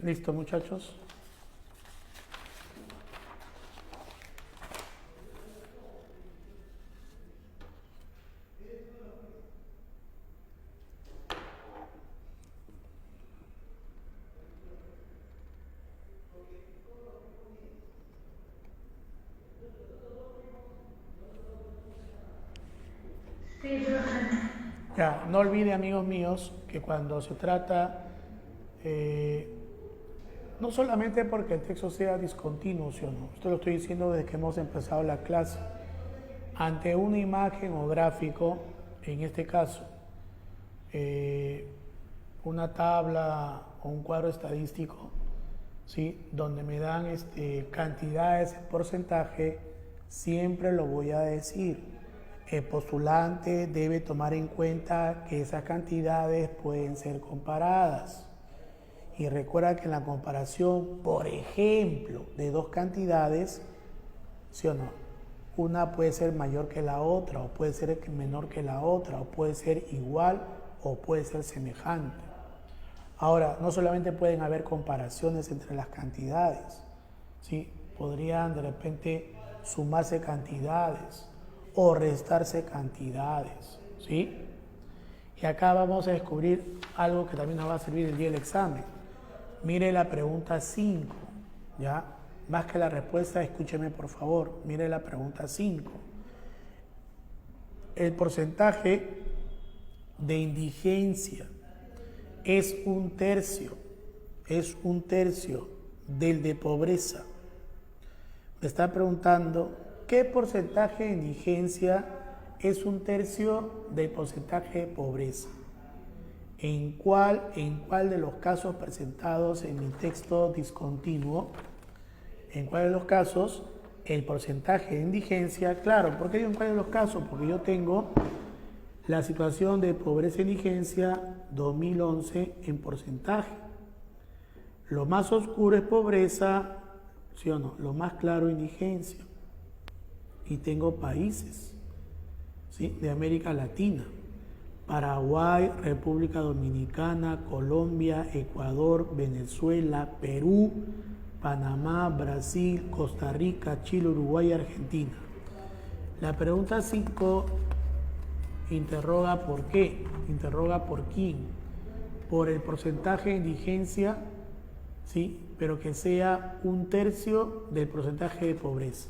¿Listo, muchachos? Sí, profe. Ya, no olvide, amigos míos, que cuando se trata, no solamente porque el texto sea discontinuo, ¿sí o no? Esto lo estoy diciendo desde que hemos empezado la clase. Ante una imagen o gráfico, en este caso, una tabla o un cuadro estadístico, ¿sí? Donde me dan cantidades en porcentaje, siempre lo voy a decir. El postulante debe tomar en cuenta que esas cantidades pueden ser comparadas. Y recuerda que en la comparación, por ejemplo, de dos cantidades, ¿sí o no? Una puede ser mayor que la otra, o puede ser menor que la otra, o puede ser igual, o puede ser semejante. Ahora, no solamente pueden haber comparaciones entre las cantidades, ¿sí? Podrían de repente sumarse cantidades o restarse cantidades, ¿sí? Y acá vamos a descubrir algo que también nos va a servir el día del examen. Mire la pregunta 5, ¿ya? Más que la respuesta, escúcheme por favor, mire la pregunta 5. El porcentaje de indigencia es un tercio del de pobreza. Me está preguntando, ¿qué porcentaje de indigencia es un tercio del porcentaje de pobreza? ¿En cuál de los casos presentados en mi texto discontinuo, en cuál de los casos el porcentaje de indigencia? Claro, ¿por qué digo en cuál de los casos? Porque yo tengo la situación de pobreza e indigencia 2011 en porcentaje. Lo más oscuro es pobreza, ¿sí o no? Lo más claro indigencia. Y tengo países, ¿sí? De América Latina: Paraguay, República Dominicana, Colombia, Ecuador, Venezuela, Perú, Panamá, Brasil, Costa Rica, Chile, Uruguay y Argentina. La pregunta 5 interroga por qué, interroga por quién, por el porcentaje de indigencia, ¿sí? Pero que sea un tercio del porcentaje de pobreza.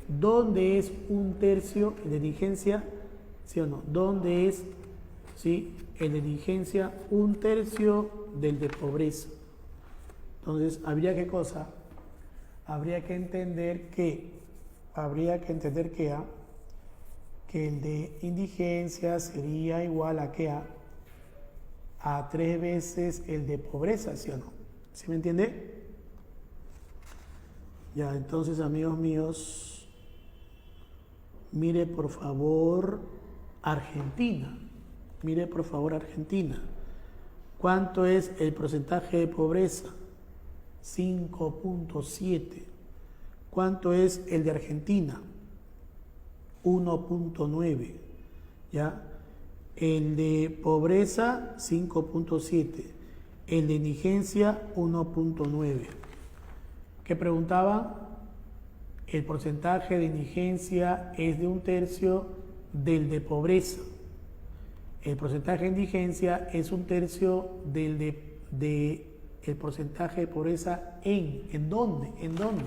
¿Dónde es un tercio de indigencia? ¿Sí o no? ¿Dónde es, sí, el de indigencia un tercio del de pobreza? Entonces, ¿habría qué cosa? Habría que entender que que el de indigencia sería igual a ¿qué? A 3 veces el de pobreza, ¿sí o no? ¿Sí me entiende? Ya, entonces, amigos míos, mire por favor Argentina. Mire por favor Argentina. ¿Cuánto es el porcentaje de pobreza? 5.7. ¿Cuánto es el de Argentina? 1.9. ¿Ya? El de pobreza 5.7. El de indigencia 1.9. ¿Qué preguntaba? El porcentaje de indigencia es de un tercio del de pobreza. El porcentaje de indigencia es un tercio del el porcentaje de pobreza ¿en dónde? ¿En dónde?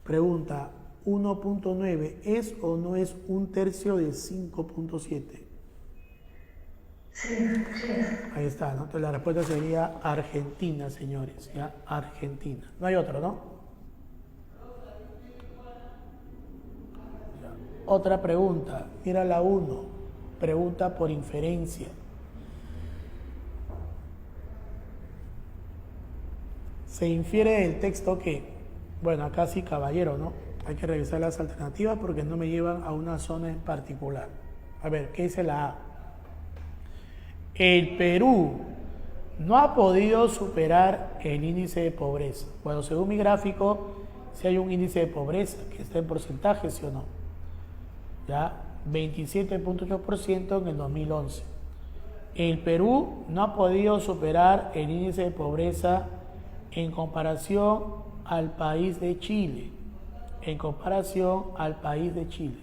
Pregunta, 1.9, ¿es o no es un tercio de 5.7? Sí. Ahí está, ¿no? Entonces la respuesta sería Argentina, señores, ¿ya? Argentina. No hay otro, ¿no? Ya. Otra pregunta, mira la 1, pregunta por inferencia. Se infiere del texto que, bueno, acá sí, caballero, ¿no? Hay que revisar las alternativas porque no me llevan a una zona en particular. A ver, ¿qué dice la A? El Perú no ha podido superar el índice de pobreza. Bueno, según mi gráfico, si hay un índice de pobreza que está en porcentaje, ¿sí o no? Ya, 27.8% en el 2011. El Perú no ha podido superar el índice de pobreza en comparación al país de Chile. En comparación al país de Chile.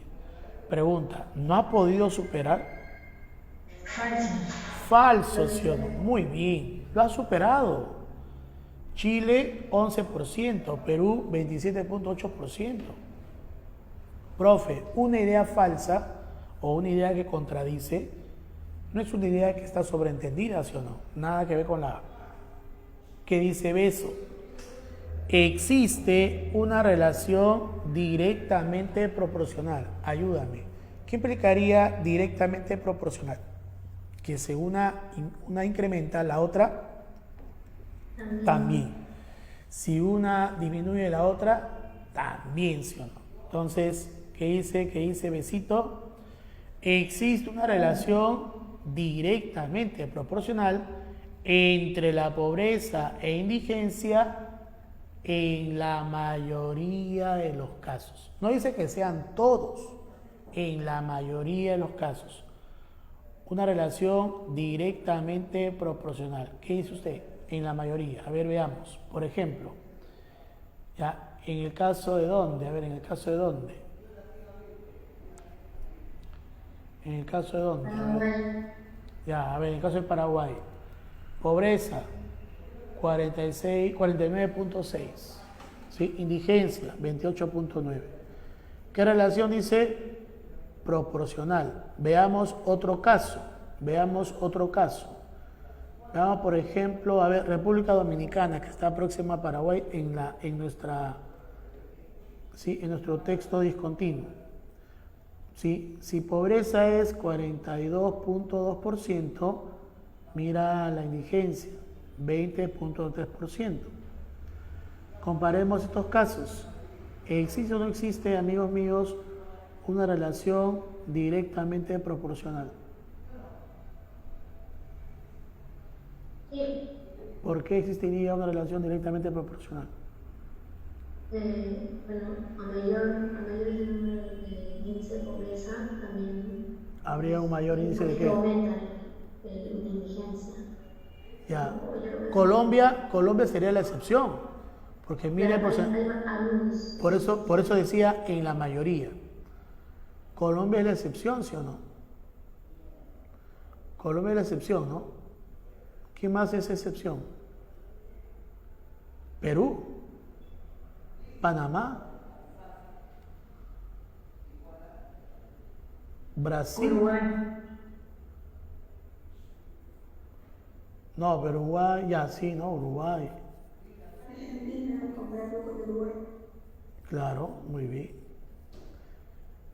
Pregunta, ¿no ha podido superar? Falso. Falso, ¿sí o no? Muy bien, lo ha superado. Chile 11%, Perú 27.8%. Profe, una idea falsa o una idea que contradice no es una idea que está sobreentendida, ¿sí o no? Nada que ver con la que dice Beso. Existe una relación directamente proporcional. Ayúdame. ¿Qué implicaría directamente proporcional? Que si una incrementa, la otra también. Si una disminuye, la otra también, ¿sí o no? Entonces, ¿qué dice? ¿Qué dice Besito? Existe una relación directamente proporcional entre la pobreza e indigencia en la mayoría de los casos. No dice que sean todos, en la mayoría de los casos. Una relación directamente proporcional. ¿Qué dice usted? En la mayoría. A ver, veamos. Por ejemplo, ya, en el caso de dónde, a ver, en el caso de dónde. En el caso de dónde, a ver. Ya, a ver, en el caso de Paraguay. Pobreza, 49.6. ¿Sí? Indigencia, 28.9. ¿Qué relación dice? Proporcional. Veamos otro caso. Veamos otro caso. Veamos, por ejemplo, a ver, República Dominicana, que está próxima a Paraguay en nuestro texto discontinuo. ¿Sí? Si pobreza es 42.2%, mira la indigencia, 20.3%. Comparemos estos casos. ¿Existe o no existe, amigos míos, una relación directamente proporcional? Sí. ¿Por qué existiría una relación directamente proporcional? Bueno, a mayor número de índice de pobreza, también Habría un mayor índice de qué. aumenta la indigencia. Ya. Colombia sería la excepción, porque mire, por eso decía en la mayoría. Colombia es la excepción, ¿sí o no? Colombia es la excepción, ¿no? ¿Quién más es excepción? Perú, Panamá, Brasil. Uruguay. No, pero Uruguay, ya sí, no, Uruguay. Argentina, comparado con Uruguay. Claro, muy bien.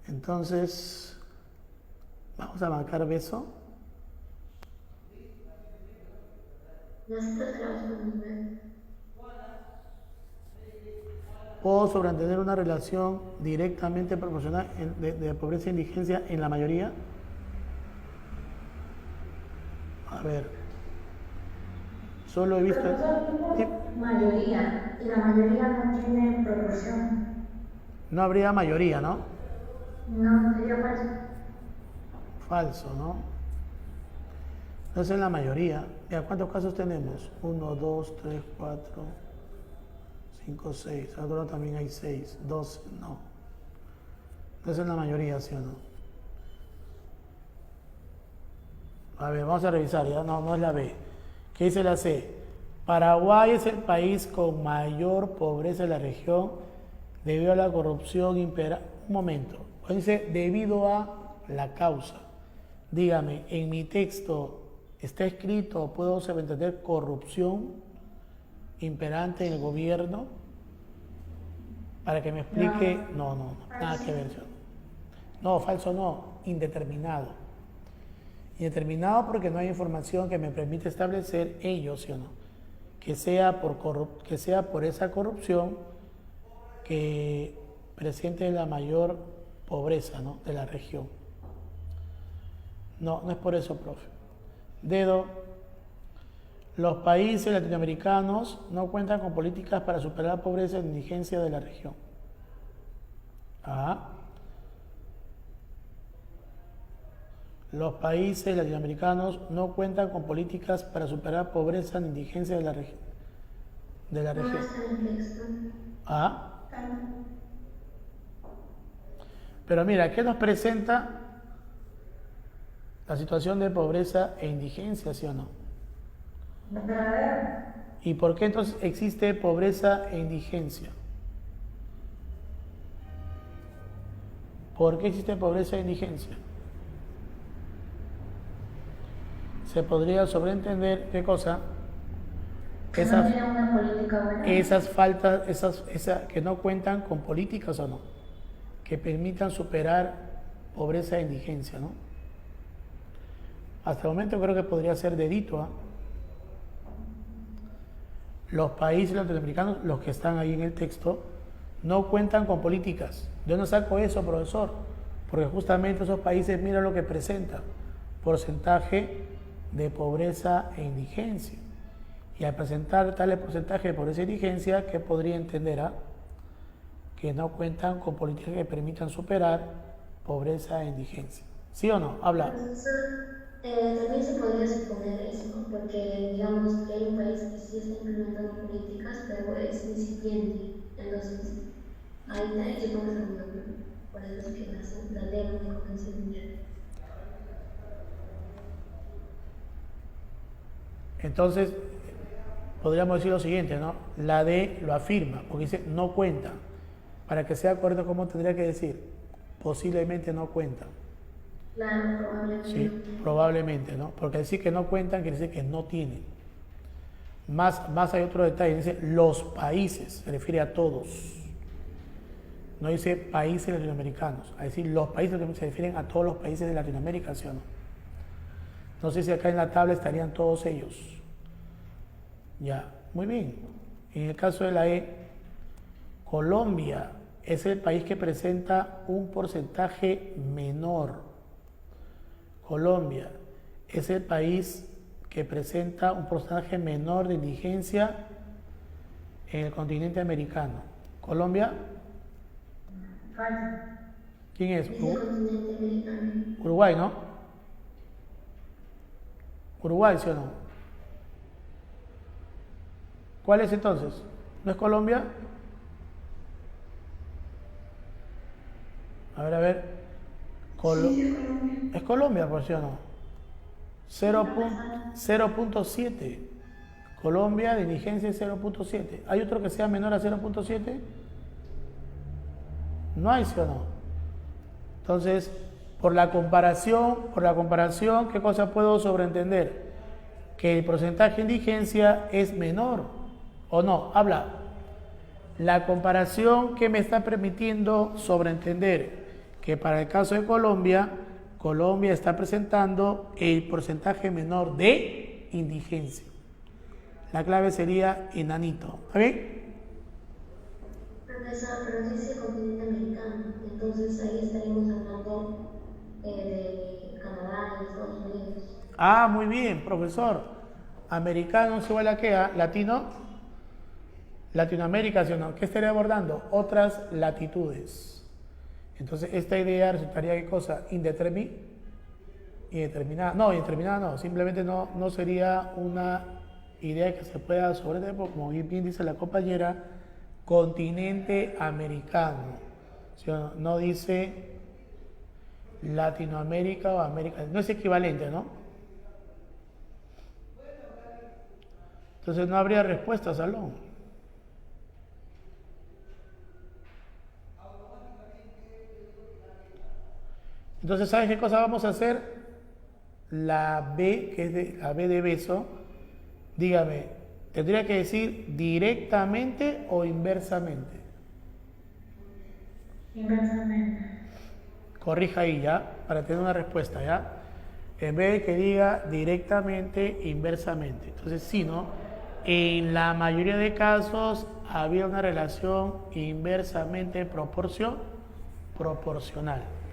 Entonces, vamos a marcar Beso. Nosotros trabajamos bien. ¿Puedo sobreentender una relación directamente proporcional de pobreza e indigencia en la mayoría? A ver. Solo he visto. Mayoría, y la mayoría no tiene proporción. No habría mayoría, ¿no? No, sería falso. Falso, ¿no? Entonces en la mayoría. Mira, ¿cuántos casos tenemos? 1, 2, 3, 4, 5, 6. Ahora también hay 6, 12, no. Entonces en la mayoría, ¿sí o no? A ver, vamos a revisar, ya no es la B. ¿Qué dice la C? Paraguay es el país con mayor pobreza de la región debido a la corrupción imperante. Un momento. Dice debido a la causa. Dígame, en mi texto está escrito, puedo entender corrupción imperante en el gobierno, para que me explique. No, nada que ver. No, falso no, indeterminado. Indeterminado porque no hay información que me permite establecer ello, ¿sí o no? Que sea por esa corrupción que presente la mayor pobreza, ¿no?, de la región. No es por eso, profe. Dedo. Los países latinoamericanos no cuentan con políticas para superar la pobreza e indigencia de la región. A. Los países latinoamericanos no cuentan con políticas para superar pobreza e indigencia de la región. de la No región. está en el texto. Ah. Pero mira, ¿qué nos presenta la situación de pobreza e indigencia, sí o no? ¿Y por qué entonces existe pobreza e indigencia? ¿Por qué existe pobreza e indigencia? Se podría sobreentender, ¿qué cosa? Que no tiene una política buena. Esas faltas, que no cuentan con políticas o no, que permitan superar pobreza e indigencia, ¿no? Hasta el momento creo que podría ser dedito, ¿ah? Los países latinoamericanos, los que están ahí en el texto, no cuentan con políticas. Yo no saco eso, profesor, porque justamente esos países, mira lo que presentan, porcentaje de pobreza e indigencia. Y al presentar tal porcentaje de pobreza e indigencia, ¿qué podría entender? Que no cuentan con políticas que permitan superar pobreza e indigencia. ¿Sí o no? Habla. También se podría suponer eso, porque digamos que hay un país que sí está implementando políticas, pero es incipiente. Entonces, ahí yo pongo esa duda, ¿no? Por eso es que la D no me convence mucho. Entonces, podríamos decir lo siguiente, ¿no? La D lo afirma, porque dice no cuenta. Para que sea correcto, ¿cómo tendría que decir? Posiblemente no cuentan. Claro, probablemente. Sí, probablemente, ¿no? Porque decir que no cuentan quiere decir que no tienen. Más hay otro detalle, dice los países, se refiere a todos. No dice países latinoamericanos, es decir, los países se refieren a todos los países de Latinoamérica, ¿sí o no? No sé si acá en la tabla estarían todos ellos. Ya, muy bien. En el caso de la E, Colombia es el país que presenta un porcentaje menor. Colombia es el país que presenta un porcentaje menor de indigencia en el continente americano. ¿Colombia? Falta. ¿Quién es? Continente americano. Uruguay, ¿no? Uruguay, ¿sí o no? ¿Cuál es entonces? ¿No es Colombia? A ver. Sí, es Colombia. ¿Es Colombia, por sí o no? 0.7. Colombia de indigencia es 0.7. ¿Hay otro que sea menor a 0.7? No hay, ¿sí o no? Entonces, por la comparación, ¿qué cosa puedo sobreentender? Que el porcentaje de indigencia es menor, ¿o no? Habla. La comparación que me está permitiendo sobreentender que para el caso de Colombia, Colombia está presentando el porcentaje menor de indigencia. La clave sería enanito. ¿Está bien? Profesor, pero dice continente americano, entonces ahí estaríamos hablando de Canadá y Estados Unidos. Ah, muy bien, profesor. Americano es igual a qué? ¿Latino? Latinoamérica, ¿sí o no? ¿Qué estaría abordando? Otras latitudes. Entonces, esta idea resultaría, ¿qué cosa? Indeterminada. No, indeterminada no. Simplemente no sería una idea que se pueda sobreentender, porque como bien dice la compañera, continente americano. ¿Sí o no? No dice Latinoamérica o América. No es equivalente, ¿no? Entonces no habría respuesta, Salón. Entonces, ¿sabes qué cosa vamos a hacer? La B, que es la B de beso, dígame, ¿tendría que decir directamente o inversamente? Inversamente. Corrija ahí ya, para tener una respuesta, ¿ya? En vez de que diga directamente, inversamente. Entonces, sí, ¿no? En la mayoría de casos había una relación inversamente proporcional,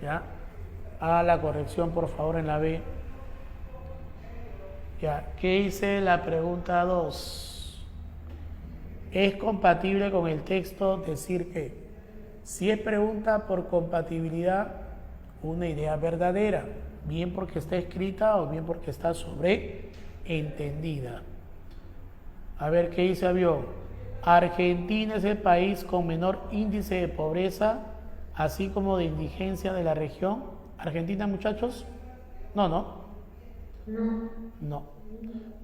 ¿ya? Haga la corrección, por favor, en la B. Ya, ¿qué dice la pregunta 2? ¿Es compatible con el texto decir que? Si es pregunta por compatibilidad, una idea verdadera, bien porque está escrita o bien porque está sobreentendida. A ver, ¿qué dice avión? Argentina es el país con menor índice de pobreza, así como de indigencia de la región. ¿Argentina, muchachos? No, no. No. No.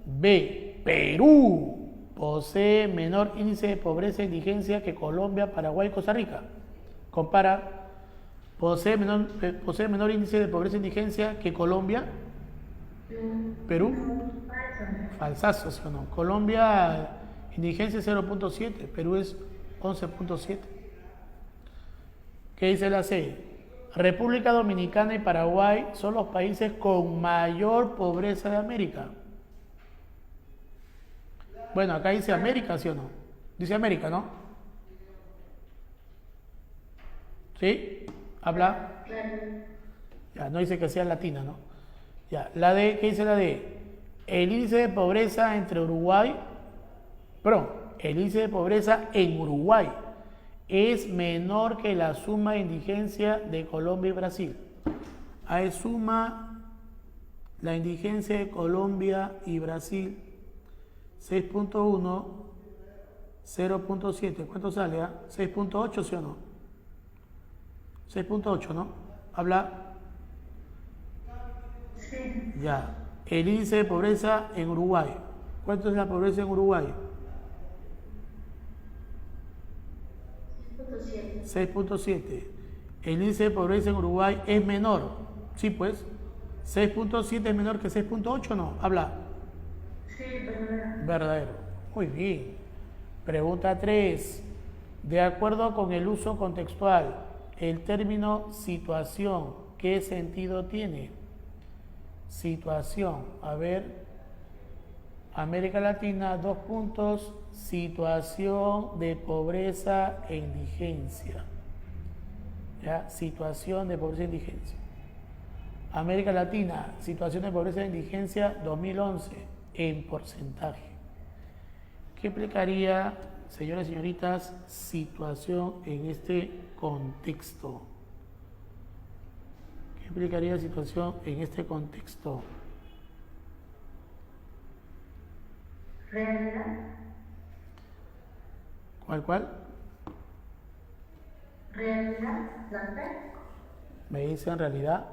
B. Perú posee menor índice de pobreza e indigencia que Colombia, Paraguay y Costa Rica. Compara. Posee menor índice de pobreza e indigencia que Colombia. Perú. Falsazo, ¿sí o no? Colombia, indigencia 0.7, Perú es 11.7. ¿Qué dice la C? República Dominicana y Paraguay son los países con mayor pobreza de América. Bueno, acá dice América, ¿sí o no? Dice América, ¿no? ¿Sí? ¿Habla? Ya, no dice que sea latina, ¿no? Ya, la D, ¿qué dice la D? El índice de pobreza entre Uruguay, el índice de pobreza en Uruguay es menor que la suma de indigencia de Colombia y Brasil. Ahí suma la indigencia de Colombia y Brasil, 6.1, 0.7, ¿cuánto sale? 6.8, ¿sí o no? 6.8, ¿no? Habla. Sí. Ya. El índice de pobreza en Uruguay. ¿Cuánto es la pobreza en Uruguay? 6.7. El índice de pobreza en Uruguay es menor. Sí, pues. 6.7 es menor que 6.8, ¿no? Habla. Sí, verdadero. Verdadero. Muy bien. Pregunta 3. De acuerdo con el uso contextual, el término situación, ¿qué sentido tiene? Situación. A ver. América Latina, 2 puntos. Situación de pobreza e indigencia. ¿Ya? Situación de pobreza e indigencia. América Latina, situación de pobreza e indigencia 2011 en porcentaje. ¿Qué implicaría, señores y señoritas, situación en este contexto? ¿Qué implicaría situación en este contexto? Realidad. ¿Cuál? Realidad. La fe. Me dice en realidad.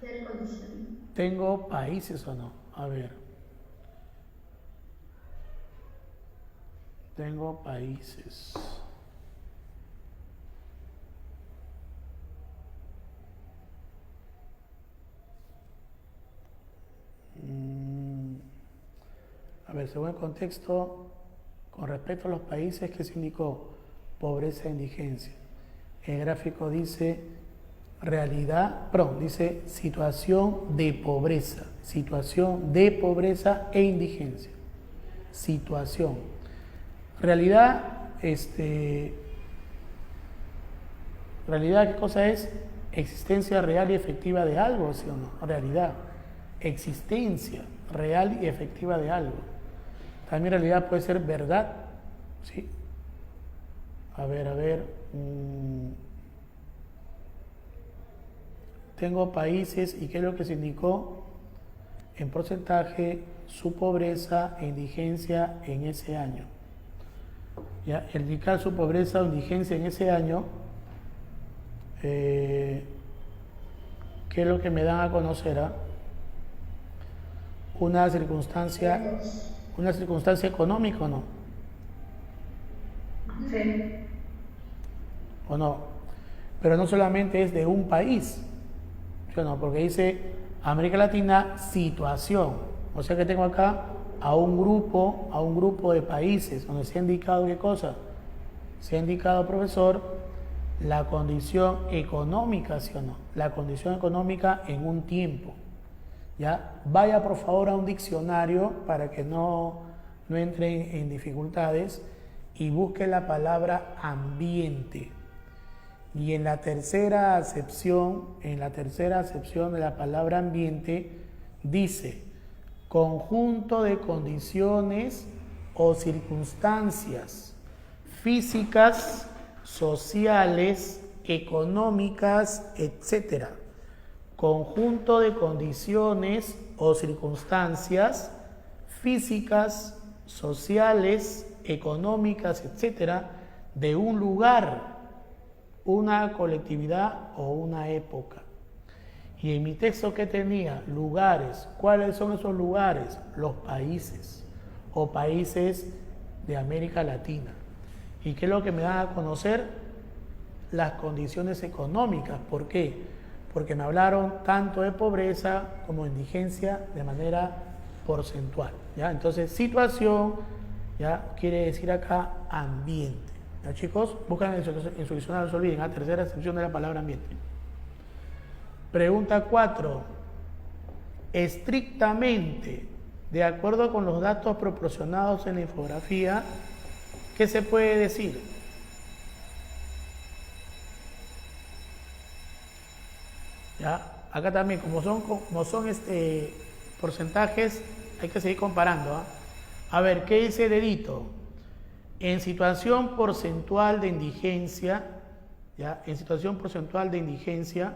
Ser condición. ¿Tengo países o no? A ver. Tengo países. A ver, según el contexto, con respecto a los países que se indicó pobreza e indigencia. El gráfico dice dice situación de pobreza e indigencia. Situación. Realidad, ¿qué cosa es? Existencia real y efectiva de algo, ¿sí o no? Realidad. Existencia real y efectiva de algo. También realidad puede ser verdad, ¿sí? A ver. Tengo países y qué es lo que se indicó en porcentaje, su pobreza e indigencia en ese año. Ya, el indicar su pobreza o indigencia en ese año, ¿qué es lo que me dan a conocer? Una circunstancia económica, ¿o no? Sí. ¿O no? Pero no solamente es de un país, ¿sí o no? Porque dice América Latina, situación. O sea que tengo acá a un grupo de países donde se ha indicado ¿qué cosa? Se ha indicado, profesor, la condición económica, ¿sí o no? La condición económica en un tiempo. ¿Ya? Vaya por favor a un diccionario para que no entre en dificultades y busque la palabra ambiente. Y en la tercera acepción de la palabra ambiente dice conjunto de condiciones o circunstancias físicas, sociales económicas, etc. Conjunto de condiciones o circunstancias físicas, sociales, económicas, etc., de un lugar, una colectividad o una época. Y en mi texto, ¿qué tenía? Lugares. ¿Cuáles son esos lugares? Los países o países de América Latina. ¿Y qué es lo que me dan a conocer? Las condiciones económicas. ¿Por qué? Porque me hablaron tanto de pobreza como de indigencia de manera porcentual, ¿ya? Entonces, situación, ¿ya? Quiere decir acá ambiente. ¿Ya, chicos? Buscan en su diccionario, no se olviden, la tercera excepción de la palabra ambiente. Pregunta 4. Estrictamente, de acuerdo con los datos proporcionados en la infografía, ¿qué se puede decir? ¿Ya? Acá también, como son porcentajes, hay que seguir comparando, ¿ah? A ver, ¿qué dice dedito? En situación porcentual de indigencia, ¿ya? En situación porcentual de indigencia,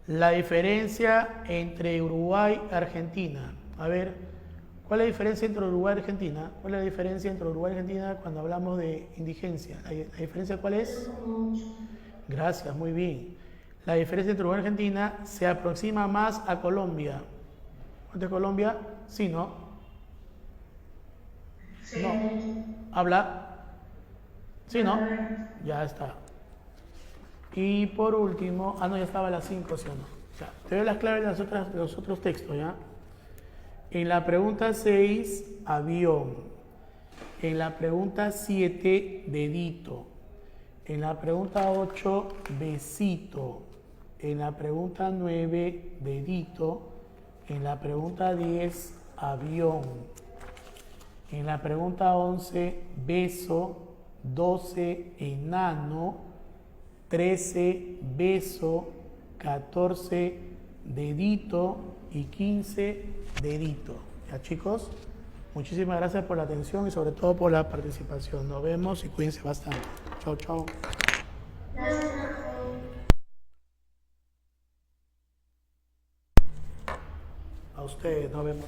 la diferencia entre Uruguay y Argentina. A ver, ¿cuál es la diferencia entre Uruguay y Argentina? ¿Cuál es la diferencia entre Uruguay y Argentina cuando hablamos de indigencia? ¿La diferencia cuál es? Gracias, muy bien. La diferencia entre Uruguay y Argentina se aproxima más a Colombia. ¿Cuánto es Colombia? Sí, ¿no? Sí. No. ¿Habla? Sí, ¿no? Ya está. Y por último, no, ya estaba a las 5, ¿sí o no? Ya, te doy las claves de los otros textos, ¿ya? En la pregunta 6, avión. En la pregunta 7, dedito. En la pregunta 8, besito. En la pregunta 9, dedito. En la pregunta 10, avión. En la pregunta 11, beso. 12, enano. 13, beso. 14, dedito. Y 15, dedito. ¿Ya, chicos? Muchísimas gracias por la atención y sobre todo por la participación. Nos vemos y cuídense bastante. Chao, chao. Gracias. A ustedes, nos vemos.